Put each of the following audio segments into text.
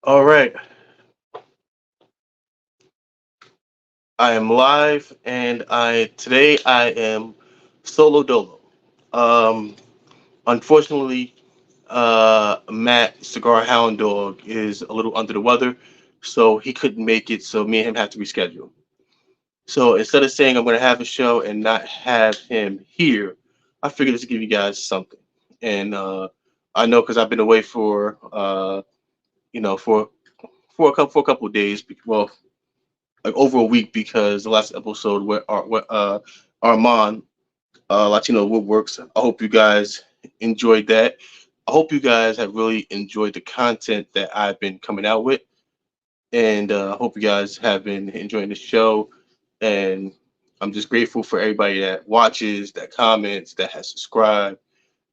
All right, I am live, and I today I am solo dolo. Um, Unfortunately, Matt Cigar Hound Dog is a little under the weather, so he couldn't make it. So me and him have to reschedule. So instead of saying I'm going to have a show and not have him here, I figured just to give you guys something. And I know because I've been away for you know for for a couple of days. Well, like over a week because the last episode where Armand Latino Woodworks. I hope you guys enjoyed that. I hope you guys have really enjoyed the content that I've been coming out with, and I hope you guys have been enjoying the show. And I'm just grateful for everybody that watches, that comments, that has subscribed.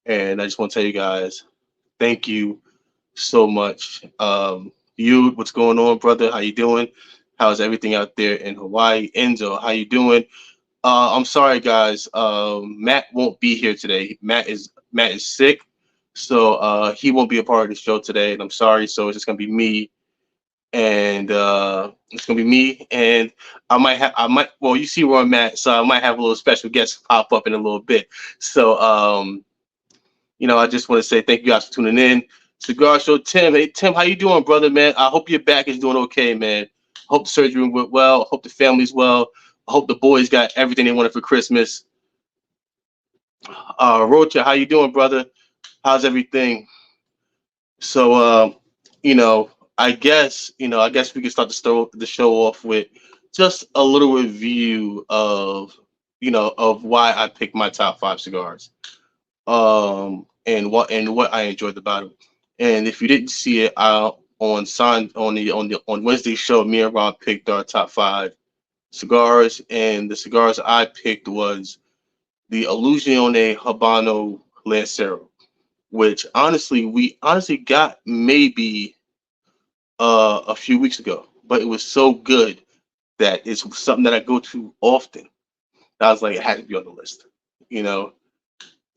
And I just want to tell you guys, thank you so much. You, what's going on, brother? How you doing? How's everything out there in Hawaii? Enzo, how you doing? I'm sorry, guys. Matt won't be here today. Matt is sick, so he won't be a part of the show today. And I'm sorry. So it's just gonna be me, and I might. Well, you see where I'm at, so I might have a little special guest pop up in a little bit. So I just want to say thank you guys for tuning in. Cigar Show, Tim. Hey, Tim, how you doing, brother? Man, I hope your back is doing okay, man. Hope the surgery went well. Hope the family's well. I hope the boys got everything they wanted for Christmas. Rocha, how you doing, brother? How's everything? So, you know, I guess we can start the show off with just a little review of why I picked my top five cigars, and what I enjoyed about it. And if you didn't see it, on Wednesday's show, me and Rob picked our top five cigars, and the cigars I picked was the Illusione Habano Lancero, which honestly we honestly got maybe a few weeks ago, but it was so good that it's something that I go to often. I was like, it had to be on the list, you know.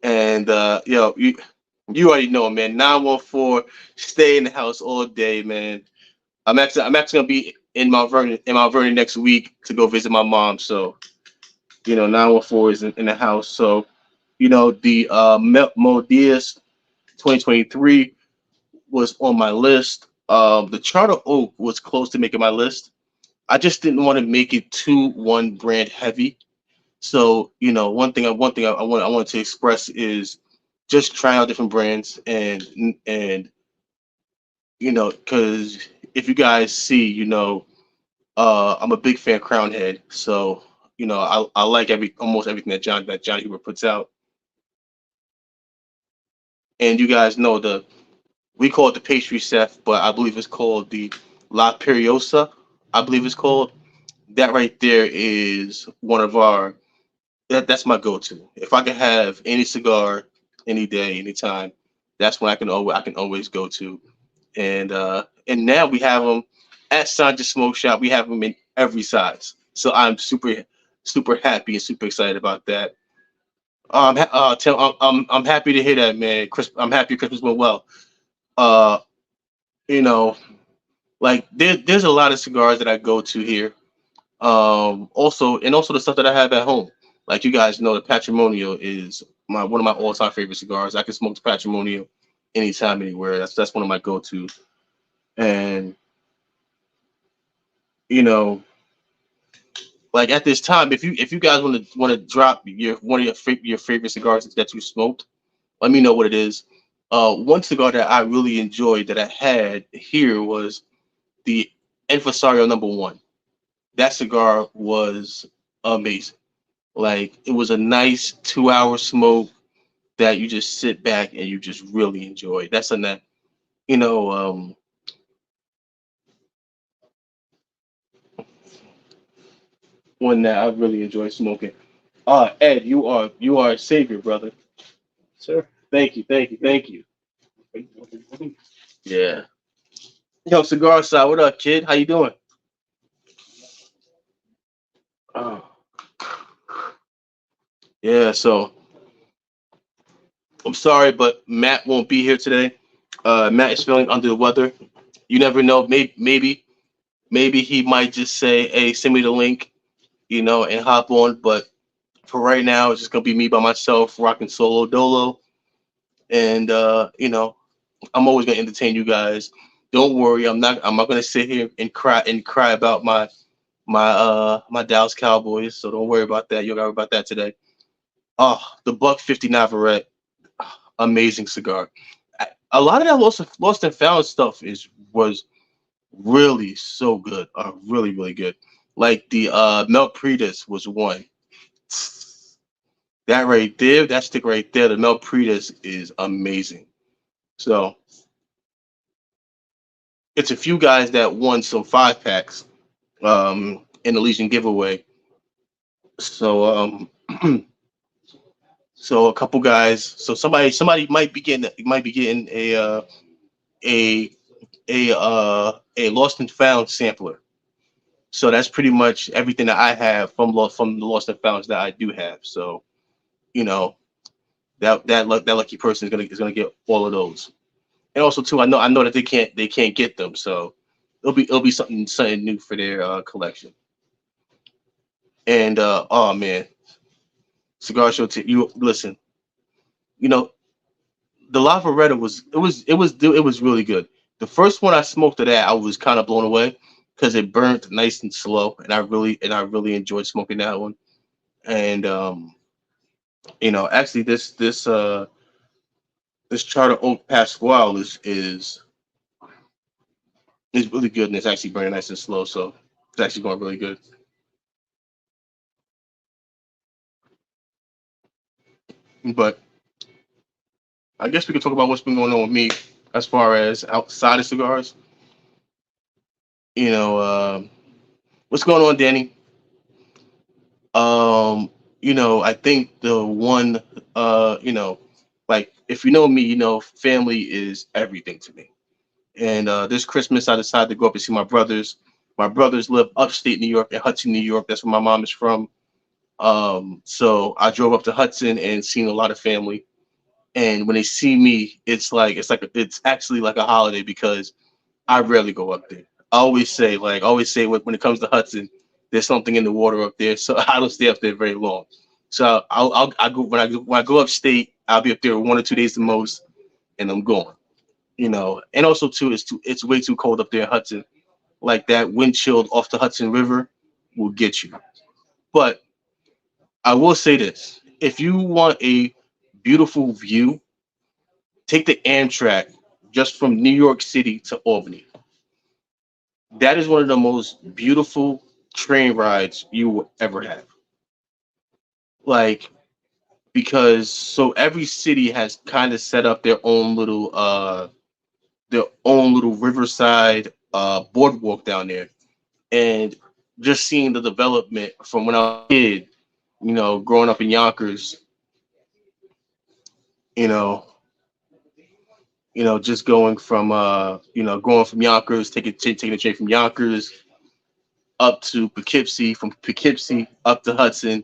And you already know, man. 914, stay in the house all day, man. I'm actually gonna be in Mount Vernon next week to go visit my mom. So 914 is in the house. So the Modias 2023 was on my list. The Charter Oak was close to making my list. I just didn't want to make it too one brand heavy. So one thing I wanted to express is just trying out different brands, and because if you guys see, I'm a big fan of Crown Head. So I like almost everything that John Huber puts out. And you guys know we call it the pastry chef, but I believe it's called the La Periosa. I believe it's called. That right there is one of our that's my go-to. If I can have any cigar any day, anytime, that's when I can always go to. And now we have them at Sanj's Smoke Shop. We have them in every size. So I'm super happy and super excited about that. Tim, I'm happy to hear that, man. I'm happy Christmas went well. Uh, you know, like there's a lot of cigars that I go to here. Also the stuff that I have at home. Like you guys know, the Patrimonio is one of my all-time favorite cigars. I can smoke the Patrimonio anytime, anywhere. That's one of my go-tos. And you know, like at this time, if you guys want to drop one of your favorite cigars that you smoked, let me know what it is. One cigar that I really enjoyed that I had here was the Enfasario Number One. That cigar was amazing. Like it was a nice 2 hour smoke that you just sit back and you just really enjoy. That's a that you know one that I really enjoy smoking. Ed, you are a savior, brother. Sir. Thank you, thank you, thank you. Yeah. Yo, cigar side, what up, kid? How you doing? Oh, yeah. So I'm sorry, but Matt won't be here today. Matt is feeling under the weather. You never know. Maybe he might just say, "Hey, send me the link," and hop on. But for right now, it's just gonna be me by myself, rocking solo dolo, and I'm always gonna entertain you guys. Don't worry, I'm not gonna sit here and cry about my Dallas Cowboys. So don't worry about that. You don't gotta worry about that today. Oh, the Buck 50 Navarrete, amazing cigar. A lot of that lost and found stuff was really so good. Really really good. Like the Mel Prius was one. That right there, that stick right there, the Mel Prius is amazing. So it's a few guys that won some 5 packs in the Legion giveaway. So so a couple guys. So somebody might be getting a a lost and found sampler. So that's pretty much everything that I have from the lost and founds that I do have. So you know that lucky person is gonna get all of those. And also too, I know that they can't get them. So it'll be something new for their collection. And oh man, cigar show. You listen. You know the Lavaretta was really good. The first one I smoked of that, I was kind of blown away because it burnt nice and slow, and I really enjoyed smoking that one. And actually this Charter Oak Pasquale is really good, and it's actually burning nice and slow, so it's actually going really good. But I guess we could talk about what's been going on with me as far as outside of cigars. You know, what's going on, Danny? Um, I think the one, like if you know me, family is everything to me. And this Christmas, I decided to go up and see my brothers. My brothers live upstate New York in Hudson, New York. That's where my mom is from. So I drove up to Hudson and seen a lot of family. And when they see me, it's actually like a holiday because I rarely go up there. I always say when it comes to Hudson, there's something in the water up there, so I don't stay up there very long. So I go when I go upstate, I'll be up there 1 or 2 days the most, and I'm gone. And also too, it's way too cold up there in Hudson. Like that wind chill off the Hudson River will get you. But I will say this: if you want a beautiful view, take the Amtrak just from New York City to Albany. That is one of the most beautiful train rides you will ever have. Like because so every city has kind of set up their own little riverside boardwalk down there, and just seeing the development from when I was a kid, growing up in Yonkers, you know, just going from Yonkers, taking the train from Yonkers up to Poughkeepsie, from Poughkeepsie up to Hudson.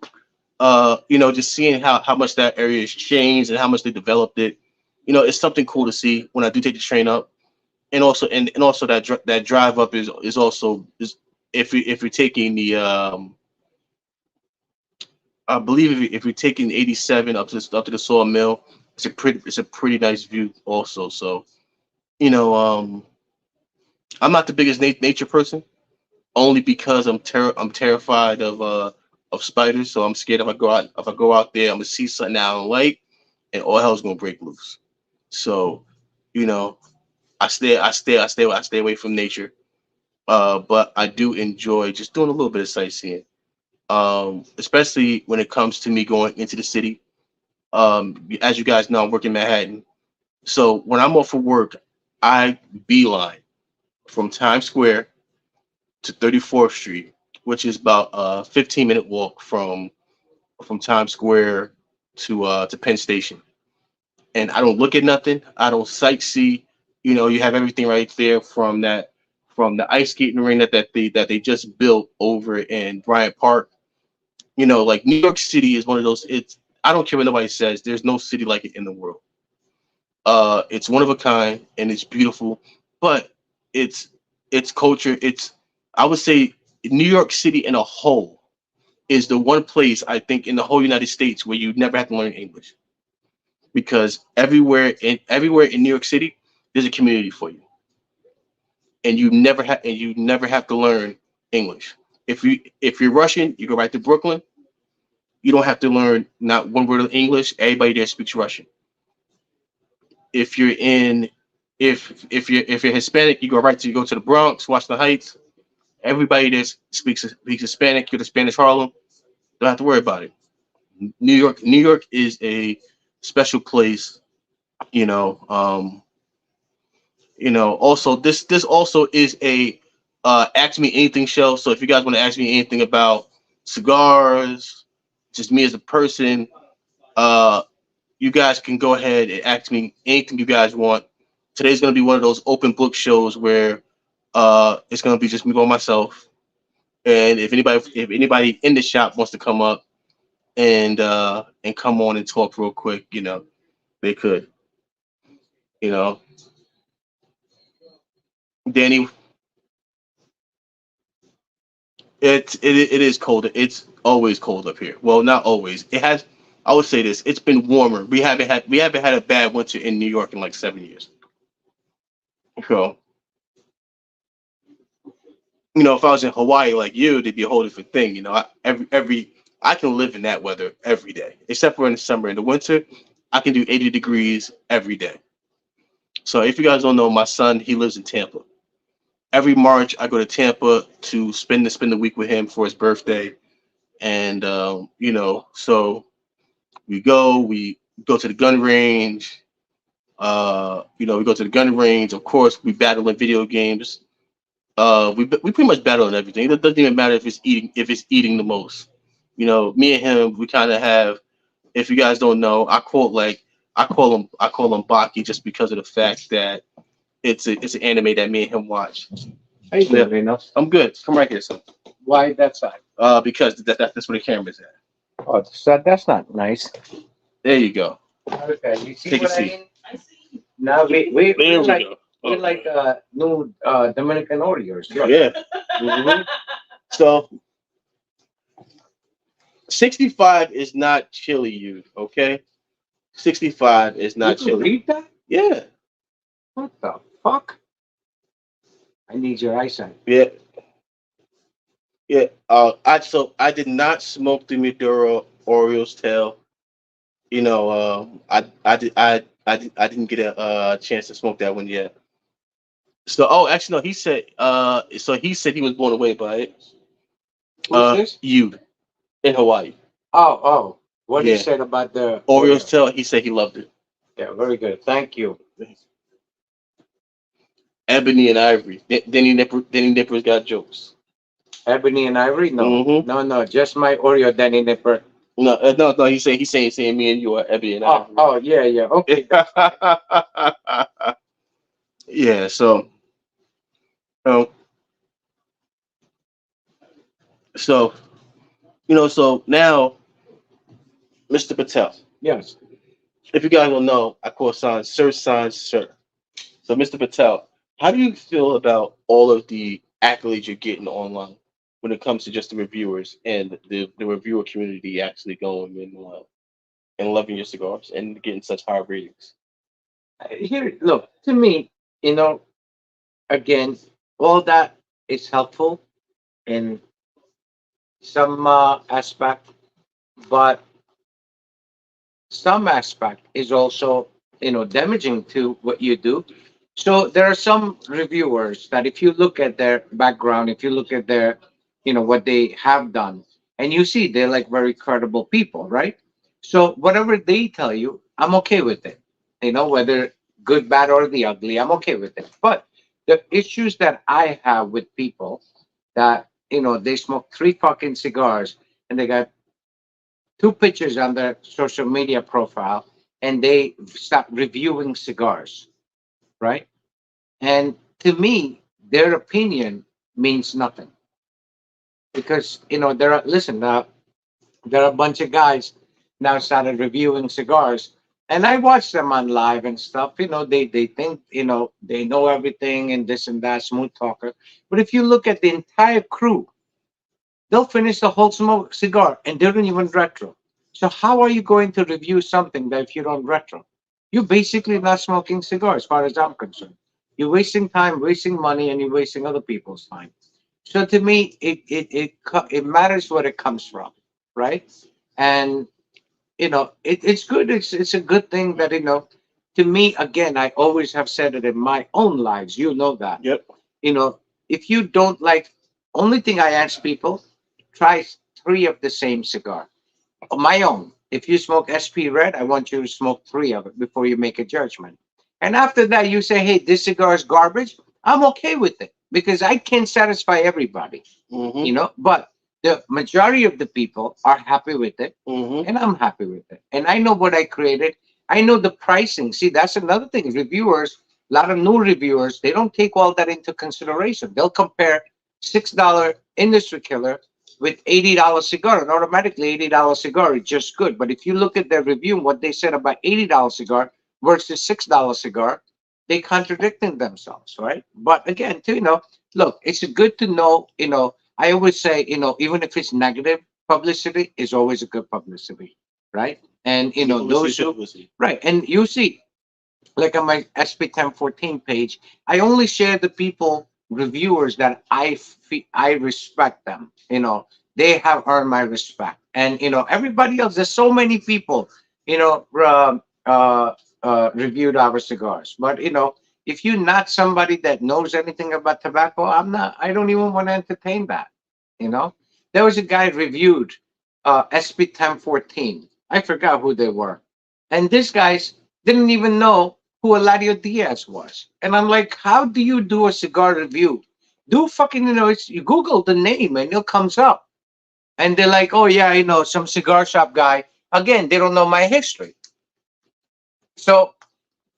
Just seeing how much that area has changed and how much they developed it. It's something cool to see when I do take the train up, and also that drive up is also is if you're taking the I believe if you're taking 87 up to the sawmill, it's a pretty nice view also. So you know I'm not the biggest nature person, only because I'm terrified of spiders. So I'm scared if I go out there, I'm gonna see something I don't like, and all hell's gonna break loose. So, you know, I stay away from nature. But I do enjoy just doing a little bit of sightseeing. Especially when it comes to me going into the city. As you guys know, I work in Manhattan. So when I'm off for work, I beeline from Times Square to 34th Street, which is about a 15-minute walk from Times Square to Penn Station. And I don't look at nothing. I don't sightsee. You have everything right there from the ice skating ring that they just built over in Bryant Park. Like New York City is one of those. I don't care what nobody says. There's no city like it in the world. It's one of a kind and it's beautiful. But It's it's culture. It's I would say New York City in a whole is the one place I think in the whole United States where you never have to learn English because everywhere in New York City there's a community for you, and you never have to learn English. If you're Russian, you go right to Brooklyn. You don't have to learn not one word of English. Everybody there speaks Russian. If you're in if you're Hispanic, you go to the Bronx, Washington Heights. Everybody there speaks Hispanic. You're the Spanish Harlem. Don't have to worry about it. New York is a special place. You know. Also this also is a ask me anything show. So if you guys want to ask me anything about cigars, just me as a person, uh, you guys can go ahead and ask me anything you guys want. Today's gonna be one of those open book shows where it's gonna be just me by myself. And if anybody in the shop wants to come up and come on and talk real quick, they could. You know, Danny, it is cold. It's always cold up here. Well, not always. It has. I would say this. It's been warmer. We haven't had a bad winter in New York in like 7 years. So if I was in Hawaii like you, it'd be a whole different thing. I can live in that weather every day, except for in the summer. In the winter, I can do 80 degrees every day. So if you guys don't know, my son he lives in Tampa. Every March, I go to Tampa to spend the week with him for his birthday, and so we go to the gun range. We go to the gun range. Of course, we battle in video games. We pretty much battle in everything. It doesn't even matter if it's eating the most. Me and him, we kind of have. If you guys don't know, I call him Baki just because of the fact that it's an anime that me and him watch. How you Yeah, doing, Renos? I'm good. Come right here, son. Why that side? Because that's where the camera's at. Oh, that's not nice. There you go. Okay, you see Take a what I seat. mean? Now There we're we like go. we're like new Dominican Warriors. Look. Yeah. hmm So 65 is not chilly, you okay? 65 is You not can chilly. read that? Yeah. What the fuck? I need your eyesight. Yeah. Yeah. I did not smoke the Maduro Orioles tail. I didn't get a chance to smoke that one yet. So actually no, he said he was blown away by it. Who's this? You in Hawaii. Oh. What he Yeah. said about the Orioles Oreo. tail. He said he loved it. Yeah, very good. Thank you. Ebony and Ivory. Denny Nipper's got jokes. Ebony and Ivory? No. Mm-hmm. No. Just my Oreo Danny Nipper. No. He's saying me and you are Ebony and Oh, Ivory. oh, yeah. Okay. Yeah. Um, so so now, Mr. Patel. Yes. If you guys don't know, I call Sanj Sir Sanj Sir. So, Mr. Patel, how do you feel about all of the accolades you're getting online when it comes to just the reviewers and the reviewer community actually going and loving your cigars and getting such high ratings? Here, look, to me, you know, again, all that is helpful in some aspect, but some aspect is also, damaging to what you do. So there are some reviewers that if you look at their background, if you look at their, what they have done, and you see they're like very credible people, right? So whatever they tell you, I'm okay with it. Whether good, bad, or the ugly, I'm okay with it. But the issues that I have with people that, they smoke three fucking cigars and they got two pictures on their social media profile and they start reviewing cigars, right? And to me, their opinion means nothing because there are a bunch of guys now started reviewing cigars And I watch them on live and stuff. They think they know everything and this and that, smooth talker. But if you look at the entire crew, they'll finish the whole smoke cigar and they don't even retro. So how are you going to review something that if you don't retro? You're basically not smoking cigars, as far as I'm concerned. You're wasting time, wasting money, and you're wasting other people's time. So to me, it matters where it comes from, right? And it's good. It's a good thing that to me, again, I always have said it in my own lives. You know that. Yep. You know, if you don't like, only thing I ask people, try three of the same cigar. My own. If you smoke SP Red, I want you to smoke three of it before you make a judgment. And after that, you say, hey, this cigar is garbage. I'm okay with it because I can't satisfy everybody, Mm-hmm. but the majority of the people are happy with it Mm-hmm. and I'm happy with it. And I know what I created. I know the pricing. See, that's another thing. Reviewers, a lot of new reviewers, they don't take all that into consideration. They'll compare $6 industry killer with $80 cigar, and automatically $80 cigar is just good. But if you look at their review and what they said about $80 cigar versus $6 cigar, they contradicting themselves, right? But again, look, it's good to know, I always say, even if it's negative, publicity is always a good publicity, right? And Good publicity those is good who publicity. right, and you see, like on my SP1014 page, I only share the people reviewers that I respect them. They have earned my respect, and everybody else. There's so many people, reviewed our cigars, but if you're not somebody that knows anything about tobacco, I'm not. I don't even want to entertain that. You know, there was a guy reviewed SP1014. I forgot who they were, and this guy's didn't even know who Eladio Diaz was. And I'm like, how do you do a cigar review? Do fucking, you Google the name and it comes up. And they're like, oh, yeah, some cigar shop guy. Again, they don't know my history. So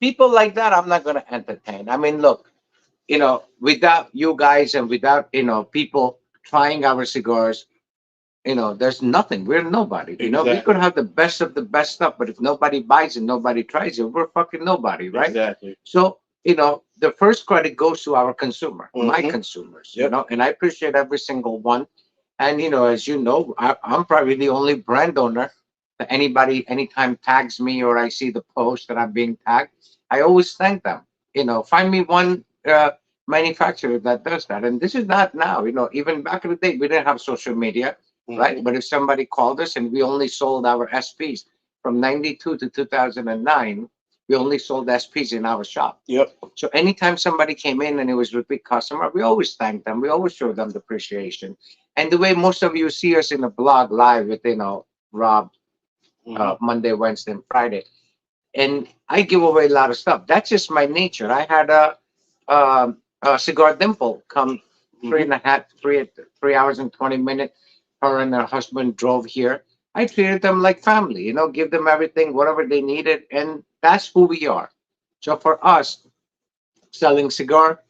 people like that, I'm not going to entertain. I mean, look, without you guys and without, people trying our cigars, there's nothing. We're nobody. We could Exactly. have the best of the best stuff, but if nobody buys it, nobody tries it, we're fucking nobody, right? Exactly. So, the first credit goes to our consumer, my Mm-hmm. consumers, Yep. and I appreciate every single one. And, as you know, I'm probably the only brand owner that anybody, anytime tags me or I see the post that I'm being tagged, I always thank them. Find me one manufacturer that does that. And this is not now, even back in the day, we didn't have social media, right? Mm-hmm. But if somebody called us and we only sold our SPs from 92 to 2009, we only sold SPs in our shop. Yep. So anytime somebody came in and it was a repeat customer, we always thank them. We always show them the appreciation. And the way most of you see us in the blog live with, Rob, Mm-hmm. Monday, Wednesday, and Friday, and I give away a lot of stuff. That's just my nature. I had a cigar dimple come three Mm-hmm. and a half, 3 hours and 20 minutes. Her and her husband drove here. I treated them like family, give them everything, whatever they needed, and that's who we are. So for us, selling cigar,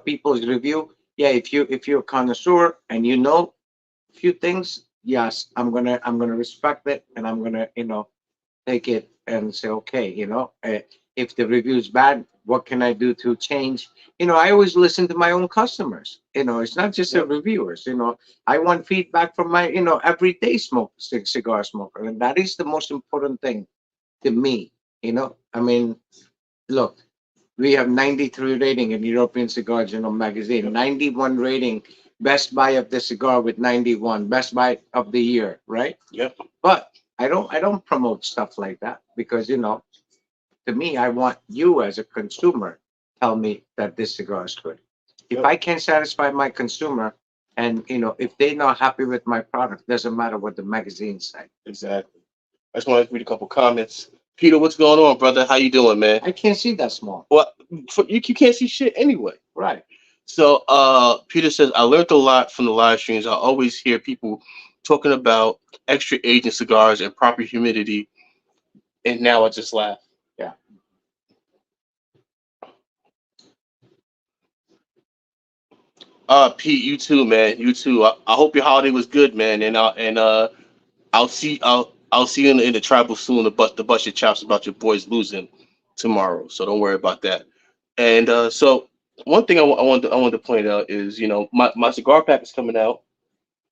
people's review. Yeah, if you're a connoisseur and you know a few things, yes, I'm gonna respect it and I'm gonna take it and say, okay, if the review is bad, what can I do to change? I always listen to my own customers. It's not just the Yep. reviewers. I want feedback from my everyday cigar smoker, and that is the most important thing to me. I mean, look, we have 93 rating in European Cigar Journal magazine, Yep. 91 rating, best buy of the cigar with 91, best buy of the year, right? Yep. But I don't promote stuff like that because to me I want you as a consumer tell me that this cigar is good. If Yep. I can't satisfy my consumer and if they're not happy with my product, doesn't matter what the magazine say. Exactly. I just want to read a couple comments. Peter, what's going on, brother? How you doing, man? I can't see that small. Well, you can't see shit anyway. Right. So, Peter says, I learned a lot from the live streams. I always hear people talking about extra aging cigars and proper humidity, and now I just laugh. Yeah. Pete, you too, man. You too. I hope your holiday was good, man. And I'll see. I'll see you in the tribal soon to bust your chops about your boys losing tomorrow. So don't worry about that. And so one thing I want to point out is my cigar pack is coming out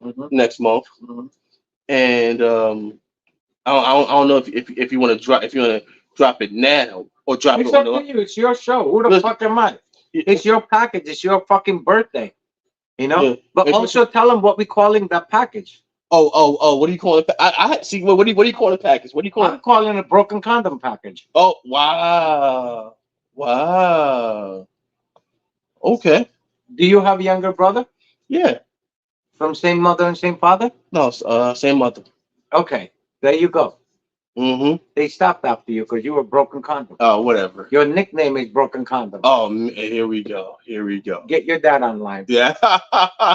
Hmm. next month, Hmm. and I don't know if you want to drop it now or drop it It's on up to the you. It's your show. Who the listen. fuck am I? Yeah, It's your package. It's your fucking birthday. You know. yeah. But If also tell them what we calling that package. what do you call it? I see. What do you call the package? What do you call it? I'm calling it a broken condom package. Oh wow, wow. Okay, Do you have a younger brother yeah. from same mother and same father? No, same mother. Okay, there you go. Mm-hmm. They stopped after you because you were broken condom. Oh, whatever. Your nickname is broken condom. Oh, here we go. Here we go. Get your dad online. Yeah.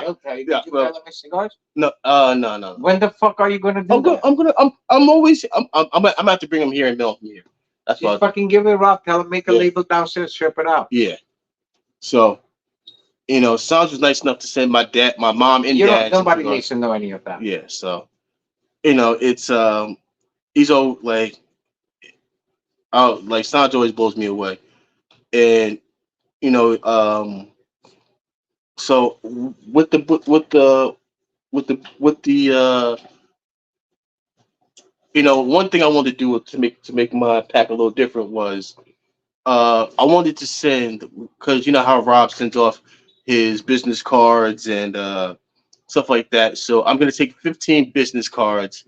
Okay, Yeah. did you Well, tell him his cigars? no. No. No. When the fuck are you gonna do I'm gonna. that? I'm gonna. I'm always. I'm gonna have to bring him here and mail him here. That's what Just I'll do. fucking give it up. Tell him make a Yeah. label downstairs, strip it out. Yeah. So Sanj was nice enough to send my mom and You don't. dad some Nobody needs cigars. to know any of that. Yeah. So it's he's all like Sanj always blows me away, and you know so with the one thing I wanted to do to make my pack a little different was I wanted to send because you know how Rob sends off his business cards and stuff like that. So I'm gonna take 15 business cards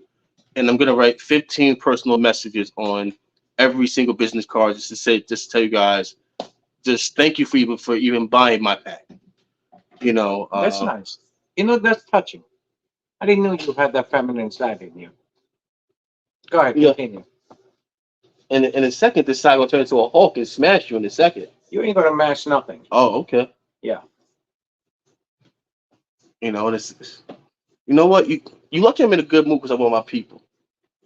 and I'm gonna write 15 personal messages on every single business card just to tell you guys just thank you for even buying my pack. You know, That's nice. You know that's touching. I didn't know you had that feminine side in you. Go ahead, yeah. continue. And in a second, this side will turn into a Hulk and smash you in a second. You ain't gonna mash nothing. Oh, okay. Yeah. And you know what you lucky I'm in a good mood because I'm with my people.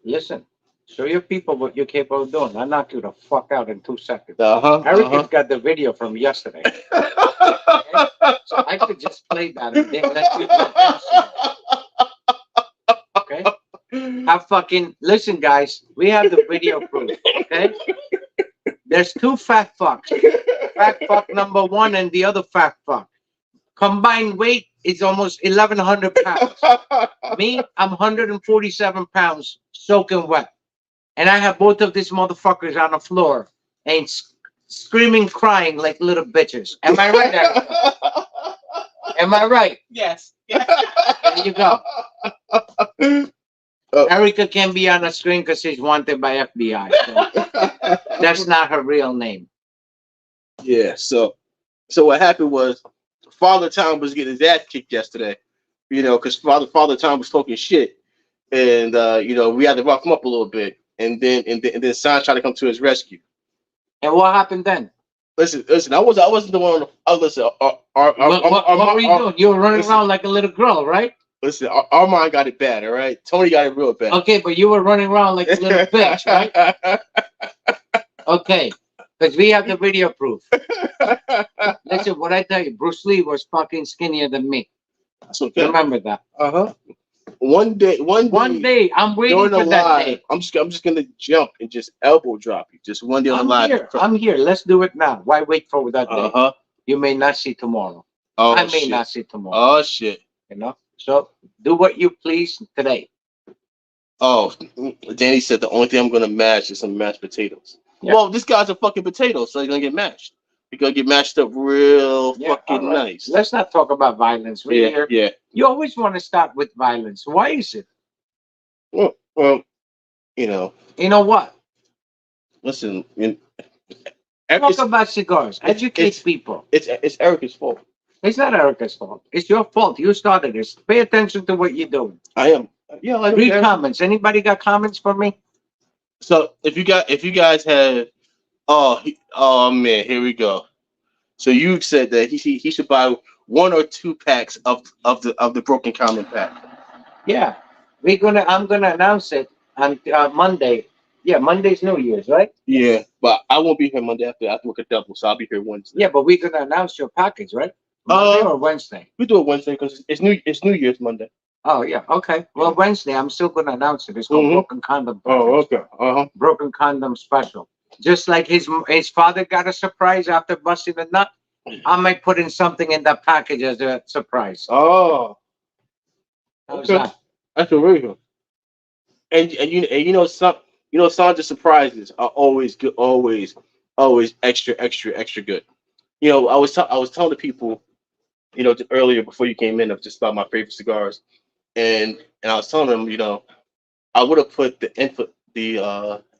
Listen, show your people what you're capable of doing. I knock you the fuck out in 2 seconds. Uh Erica's huh. got the video from yesterday. Okay? So I could just play that and then let you okay? Have fucking listen, guys. We have the video proof. Okay? There's two fat fucks. Fat fuck number one and the other fat fuck. Combined weight is almost 1,100 pounds. Me, I'm 147 pounds soaking wet. And I have both of these motherfuckers on the floor and screaming, crying like little bitches. Am I right, Erica? Am I right? Yes. There you go. Erica can be on the screen because she's wanted by FBI. So that's not her real name. Yeah. So what happened was Father Time was getting his ass kicked yesterday. Because Father Time was talking shit, and we had to rough him up a little bit, and then San tried to come to his rescue. And what happened then? Listen. I wasn't the one. On the, listen. What were you doing? You were running listen, around like a little girl, right? listen. Armand got it bad. All right. Tony got it real bad. Okay, but you were running around like a little bitch, right? Okay, because we have the video proof. Listen, what I tell you, Bruce Lee was fucking skinnier than me. That's okay. Remember that. Uh-huh. One day, One day, I'm waiting during the for that live, day. I'm just gonna jump and just elbow drop you. Just one day on the I'm live. here. I'm here. Let's do it now. Why wait for that day? Uh-huh. You may not see tomorrow. Oh I may shit. not see tomorrow. Oh shit. You know. So do what you please today. Oh, Danny said the only thing I'm gonna mash is some mashed potatoes. Yeah. Well, this guy's a fucking potato, so he's gonna get mashed. He's gonna get mashed up real Yeah, fucking all right. nice. Let's not talk about violence. We're Yeah, here. yeah. You always want to start with violence. Why is it? Well, you know, You know what? listen, Talk it's, about cigars. Educate people. it's Erica's fault. It's not Erica's fault. It's your fault. You started this. Pay attention to what you're doing. I am. Yeah, I Read don't. comments. Anybody got comments for me? So if you guys have, oh man, here we go. So you said that he should buy one or two packs of the broken common pack. Yeah. I'm gonna announce it on Monday. Yeah, Monday's New Year's, right? Yeah, but I won't be here Monday after work a double, so I'll be here Wednesday. Yeah, but we're gonna announce your package, right? Monday or Wednesday? We do it Wednesday because it's New Year's Monday. Oh yeah, okay. Well, Yeah. Wednesday I'm still gonna announce it. It's called Mm-hmm. Broken Condom Oh, Package. okay. Uh-huh. Broken Condom Special. Just like his father got a surprise after busting a nut, I might put in something in that package as a surprise. Oh, How's okay. that? That's really good. And you know some Sanjay surprises are always good, always extra good. I was telling the people earlier before you came in of just about my favorite cigars, and I was telling them I would have put the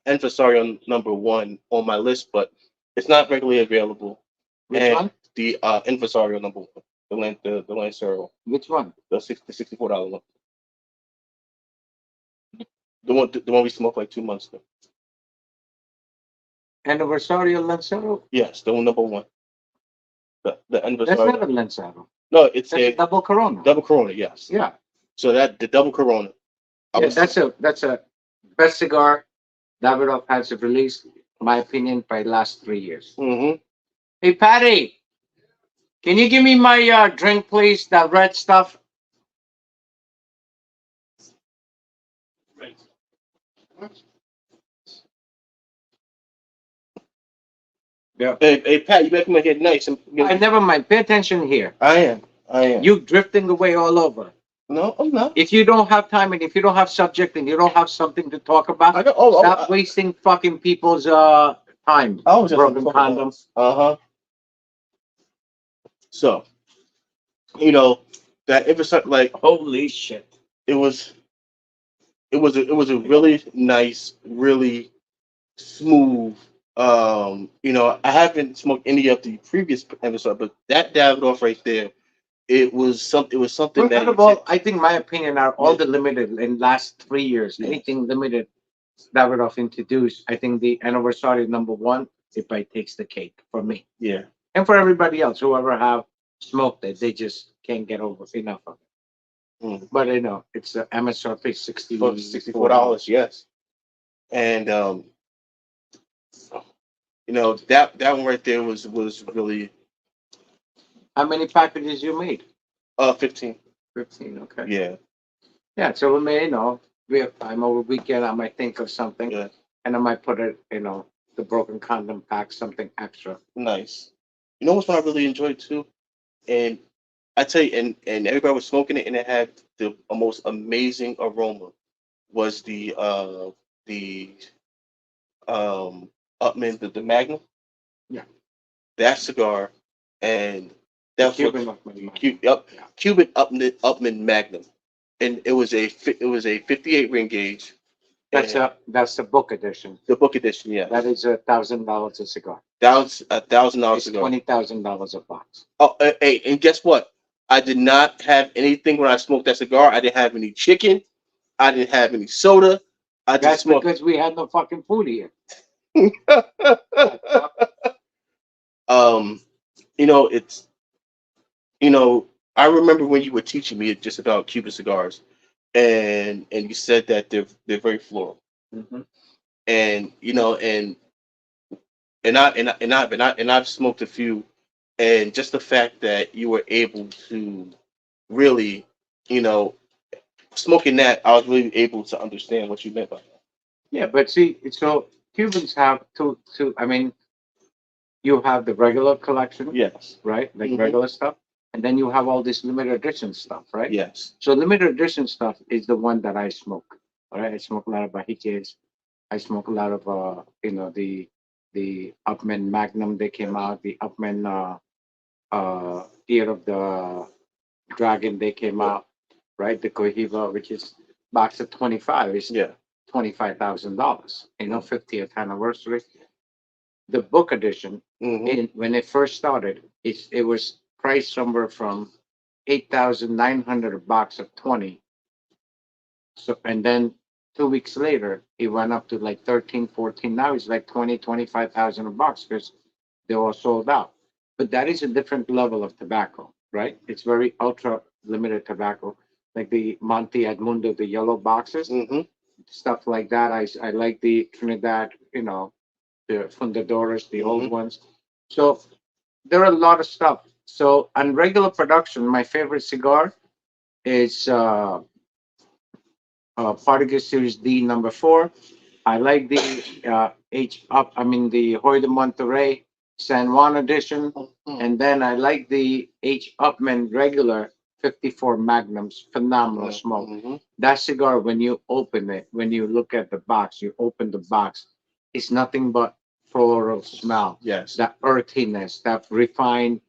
Enfasario number 1 on my list, but it's not regularly available. Which And one? the Enfasario number 1, the Lancero, Which one? the $64 one, the one we smoked like 2 months ago. Anniversario Lancero? Yes, the one number 1, the That's not Enfasario. a Lancero. No, it's That's a a double Corona. double Corona. Yes, Yeah, so that the double Corona. I yeah. was. That's a best cigar Davidoff has released. My opinion by last 3 years. Mm-hmm. Hey Patty, can you give me my drink, please? That red stuff. Yeah. Hey, Pat, you better come here nice. I never mind. Pay attention here. I am. I am. You drifting away all over. No, I'm not. If you don't have time and if you don't have subject and you don't have something to talk about, I got. Oh, stop wasting fucking people's time. I was just on the Broken phone. condom. Uh huh. So that it was like Holy shit. it was it was a really nice, really smooth. I haven't smoked any of the previous episode, but that Davidoff right there, it was something Well, that out you of all, said. I think my opinion are all Yeah, the limited in last 3 years. yeah, Anything limited Davidoff introduced, I think the anniversary number 1, it by takes the cake for me. yeah. And for everybody else, whoever have smoked it, they just can't get over enough of it. Mm. But I know it's MSRP For $64. $64, yes. And that one right there was really How many packages you made? 15. 15. Okay. Yeah, Yeah. So we may, we have time over weekend. I might think of something, yeah, and I might put it, the broken condom pack, something extra. nice. You know what's one I really enjoyed too, and I tell you, and everybody was smoking it, and it had the most amazing aroma. Was the Upman, the Magnum, Yeah. that cigar, and The that's what Cuban of my mind. Yeah. Cuban Upman Magnum, and it was a 58 ring gauge, and That's the book edition. the book edition, That yes, is $1,000 a cigar. that was $1,000 It's cigar. $20,000 a box. Oh, hey, and guess what? I did not have anything when I smoked that cigar. I didn't have any chicken. I didn't have any soda. I just That's smoked. because we had no fucking food here. um, it's you know, I remember when you were teaching me just about Cuban cigars, and you said that they're very floral, Hmm. and I've smoked a few, and just the fact that you were able to really, you know, smoking that, I was really able to understand what you meant by that. Yeah, but see, so Cubans have two. I mean, you have the regular collection, Yes. right? Like Hmm. regular stuff, and then you have all this limited edition stuff, right? Yes. So limited edition stuff is the one that I smoke. All right, I smoke a lot of Bahiques. I smoke a lot of the Upman Magnum. They came out. The Upman Year of the Dragon. They came Yeah. out. Right, the Cohiba, which is box of 25, is Yeah. $25,000. 50th anniversary. The book edition, Hmm. when it first started, it was priced somewhere from 8,900 a box of 20. So, and then 2 weeks later, it went up to like 13, 14. Now it's like 20, 25,000 a box because they all sold out. But that is a different level of tobacco, right? It's very ultra limited tobacco, like the Monte Edmundo, the yellow boxes, Hmm. stuff like that. I like the Trinidad, the Fundadoras, the old Hmm. ones. So there are a lot of stuff. So on regular production, my favorite cigar is Particle Series D number 4. I like the H up. I mean the Hoy de Monterrey San Juan edition, and then I like the H Upman regular 54 Magnums. Phenomenal smoke. Mm-hmm. That cigar, when you open it, when you look at the box, you open the box, it's nothing but floral smell. Yes. That earthiness, that refined,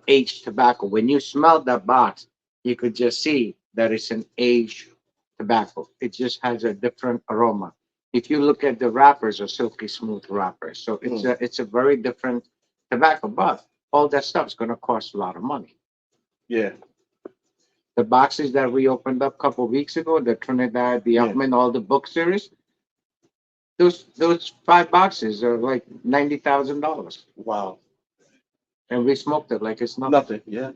aged tobacco. When you smell that box, you could just see that it's an aged tobacco. It just has a different aroma. If you look at the wrappers, are silky smooth wrappers, so it's a very different tobacco. But all that stuff is going to cost a lot of money. Yeah. The boxes that we opened up a couple of weeks ago, the Trinidad, the Yeah. Upman, all the book series, those 5 boxes are like $90,000, Wow. and we smoked it like it's nothing. Nothing. Yeah.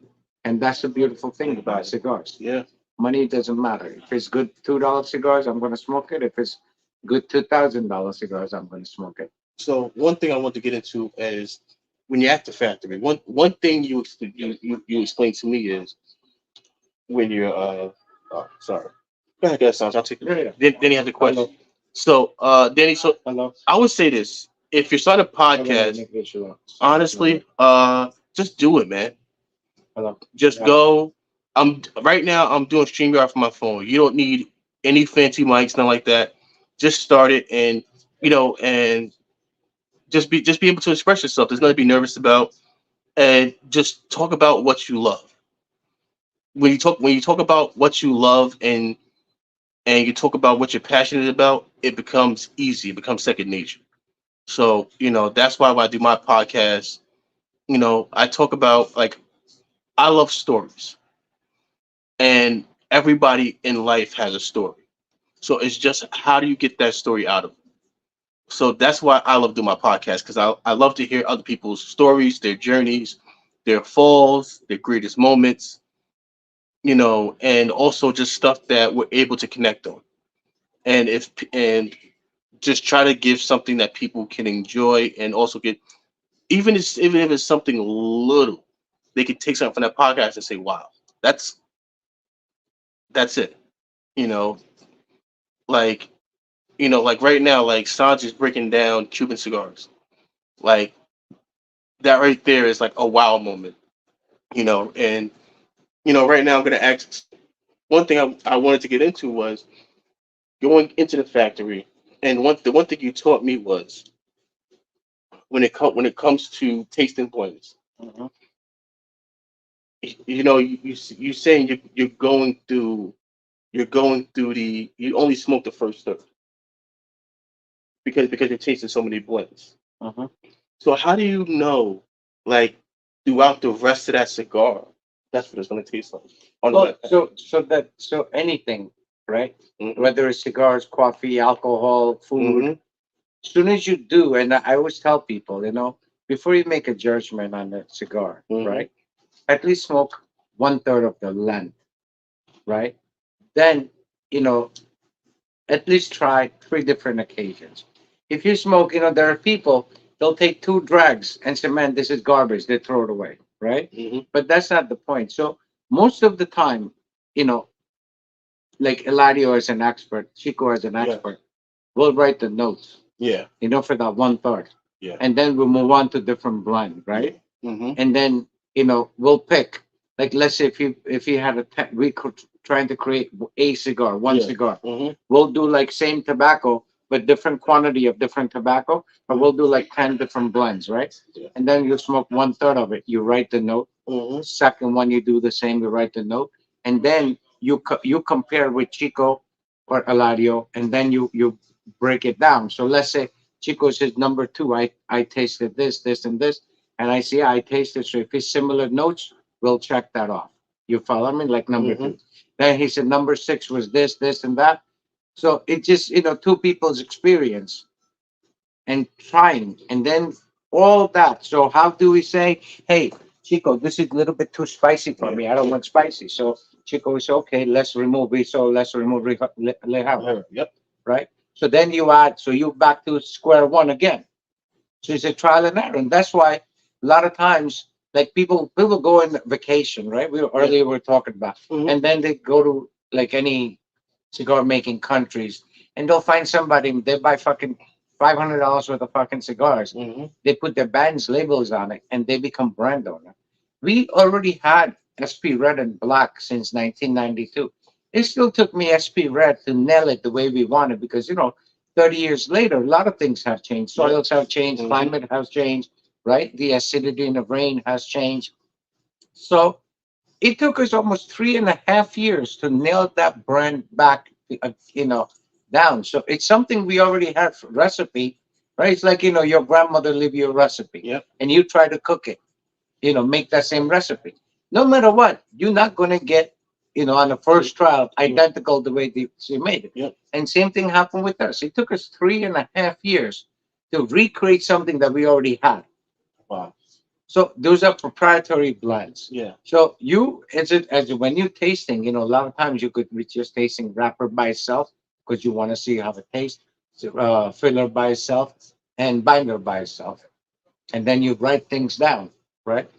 And that's the beautiful thing about cigars. Yeah. Money doesn't matter. If it's good $2 cigars, I'm going to smoke it. If it's good $2,000 cigars, I'm going to smoke it. So one thing I want to get into is when you're at the factory. One thing you explained to me is when you're oh, sorry. Go ahead, guys. I'll take it. Yeah, yeah. Then you have the question. So Danny, so Hello. I would say this: if you're starting a podcast, honestly, just do it, man. Hello. Just Yeah. go. I'm right now. I'm doing StreamYard from my phone. You don't need any fancy mics, nothing like that. Just start it, and and just be able to express yourself. There's nothing to be nervous about, and just talk about what you love. When you talk about what you love and you talk about what you're passionate about, it becomes easy. It becomes second nature. So that's why when I do my podcast, I talk about like I love stories, and everybody in life has a story. So it's just how do you get that story out of them? So that's why I love doing my podcast because I love to hear other people's stories, their journeys, their falls, their greatest moments, and also just stuff that we're able to connect on. And just try to give something that people can enjoy and also get even if it's something little, they could take something from that podcast and say, "Wow, that's that's it." You know, like like right now, like Sanj is breaking down Cuban cigars. Like that right there is like a wow moment. And right now I'm gonna ask. So one thing I wanted to get into was going into the factory, and the one thing you taught me was when it comes to tasting blends. Mhm. You saying you're going through you only smoke the first third because you're tasting so many blends. Mhm. So how do you know, like, throughout the rest of that cigar, that's what it's going to taste like on the Well, wet palate? so anything, right? Mm-hmm. Whether it's cigars, coffee, alcohol, food. Mm-hmm. As soon as you do, and I always tell people, before you make a judgment on a cigar, Mm-hmm. right? At least smoke 1/3 of the length, right? Then, you know, at least try 3 different occasions. If you smoke, there are people, they'll take 2 drags and say, man, this is garbage. They throw it away, right? Mm-hmm. But that's not the point. So most of the time, you know, like Eladio as an expert, Chico as an Yeah. expert, will write the notes, Yeah. for that 1/3. Yeah. And then we'll move on to different blend, right? Mm-hmm. And then we'll pick, like, let's say if you had we could trying to create a cigar, one Yeah. cigar, Mm-hmm. we'll do like same tobacco but different quantity of different tobacco, but we'll do like 10 different blends, right? Yeah. And then you smoke 1/3 of it, you write the note. Mm-hmm. Second one, you do the same, you write the note. And then you compare with Chico or Eladio, and then you break it down. So let's say Chico says number 2, I tasted this and this, and I see I tasted. So if it's similar notes, we'll check that off. You follow me? Like number Mm-hmm. 2. Then he said number 6 was this and that. So it just, two people's experience and trying, and then all that. So how do we say, hey, Chico, this is a little bit too spicy for Yeah. me. I don't want spicy. So Chico is okay. Let's remove it. So let's remove Lejao, Yep. right? So then you add. So you back to square one again. So it's a trial and error, and that's why a lot of times, like people go on vacation, right? We Yeah. earlier were talking about, Mm-hmm. and then they go to like any cigar making countries, and they'll find somebody, they buy fucking $500 worth of fucking cigars. Mm-hmm. They put their band's labels on it, and they become brand owner. We already had SP Red and Black since 1992. It still took me SP Red to nail it the way we wanted because 30 years later, a lot of things have changed. Yep. Soils have changed, Mm-hmm. climate has changed, right? The acidity in the rain has changed. So it took us almost 3.5 years to nail that brand back, down. So it's something we already have recipe, right? It's like your grandmother leave you a recipe, Yep. and you try to cook it, make that same recipe. No matter what, you're not gonna get, on the first trial identical the way she made it. Yep. And same thing happened with us. It took us 3.5 years to recreate something that we already had. Wow. So those are proprietary blends. Yeah. So as when you're tasting, a lot of times you could be just tasting wrapper by itself because you want to see how it tastes, filler by itself, and binder by itself, and then you write things down, right?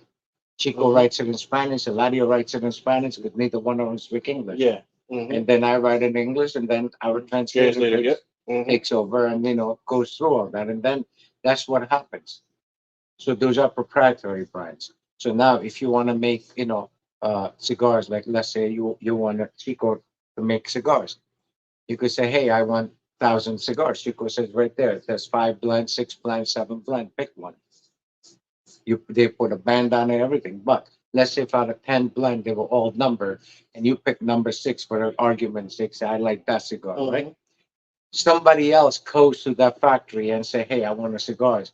Chico Mm-hmm. writes it in Spanish, Eladio writes it in Spanish, because neither one of them speak English. Yeah. Mm-hmm. And then I write in English, and then our translator Translator. takes, Yep. Mm-hmm. takes over and goes through all that, and then that's what happens. So those are proprietary brands. So now, if you want to make, cigars, like let's say you want a Chico to make cigars, you could say, hey, I want 1,000 cigars. Chico says right there, there's 5 blends, 6 blends, 7 blend. Pick one. They put a band on it, everything. But let's say if out of 10 blend, they were all numbered, and you pick number 6 for the argument's sake. Say, I like that cigar, right? Mm-hmm. Somebody else goes to that factory and say, hey, I want a cigars.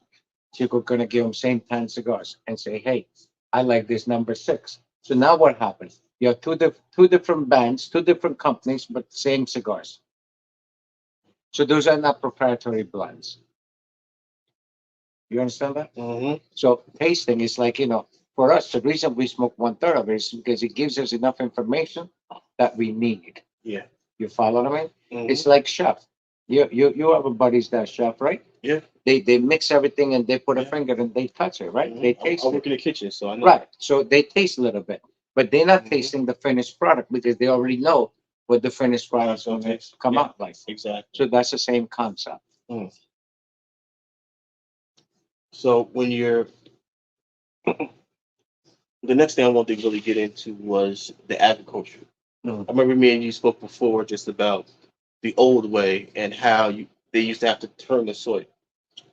Chico gonna give them same 10 cigars and say, "Hey, I like this number 6." So now what happens? You have two different bands, two different companies, but same cigars. So those are not proprietary blends. You understand that? Mm-hmm. So tasting is like for us, the reason we smoke 1/3 of it is because it gives us enough information that we need. Yeah. You follow what I mean? Mm-hmm. It's like chef. You have a buddy's that chef, right? Yeah. They mix everything and they put a Yeah. finger and they touch it, right? Mm-hmm. They I taste work it. in the kitchen, so I know. Right. So they taste a little bit, but they're not Mm-hmm. tasting the finished product because they already know what the finished product is going to come Yeah. out like. Exactly. So that's the same concept. Mm. So when you're the next thing I wanted to really get into was the agriculture. Mm. I remember me and you spoke before just about the old way and how they used to have to turn the soil.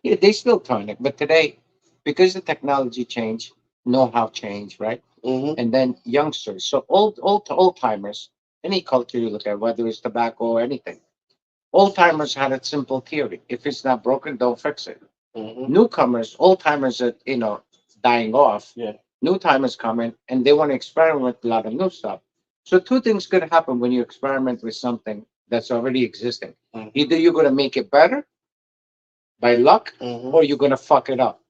Yeah, they still turn it, but today, because the technology changed, know-how changed, right? Mm-hmm. And then youngsters, so old timers, any culture you look at, whether it's tobacco or anything, old timers had a simple theory: if it's not broken, don't fix it. Mm-hmm. Newcomers, old timers are dying off. Yeah. New timers come in and they want to experiment with a lot of new stuff. So two things could happen when you experiment with something that's already existing. Mm-hmm. Either you're gonna make it better by luck, Mm-hmm. or you're gonna fuck it up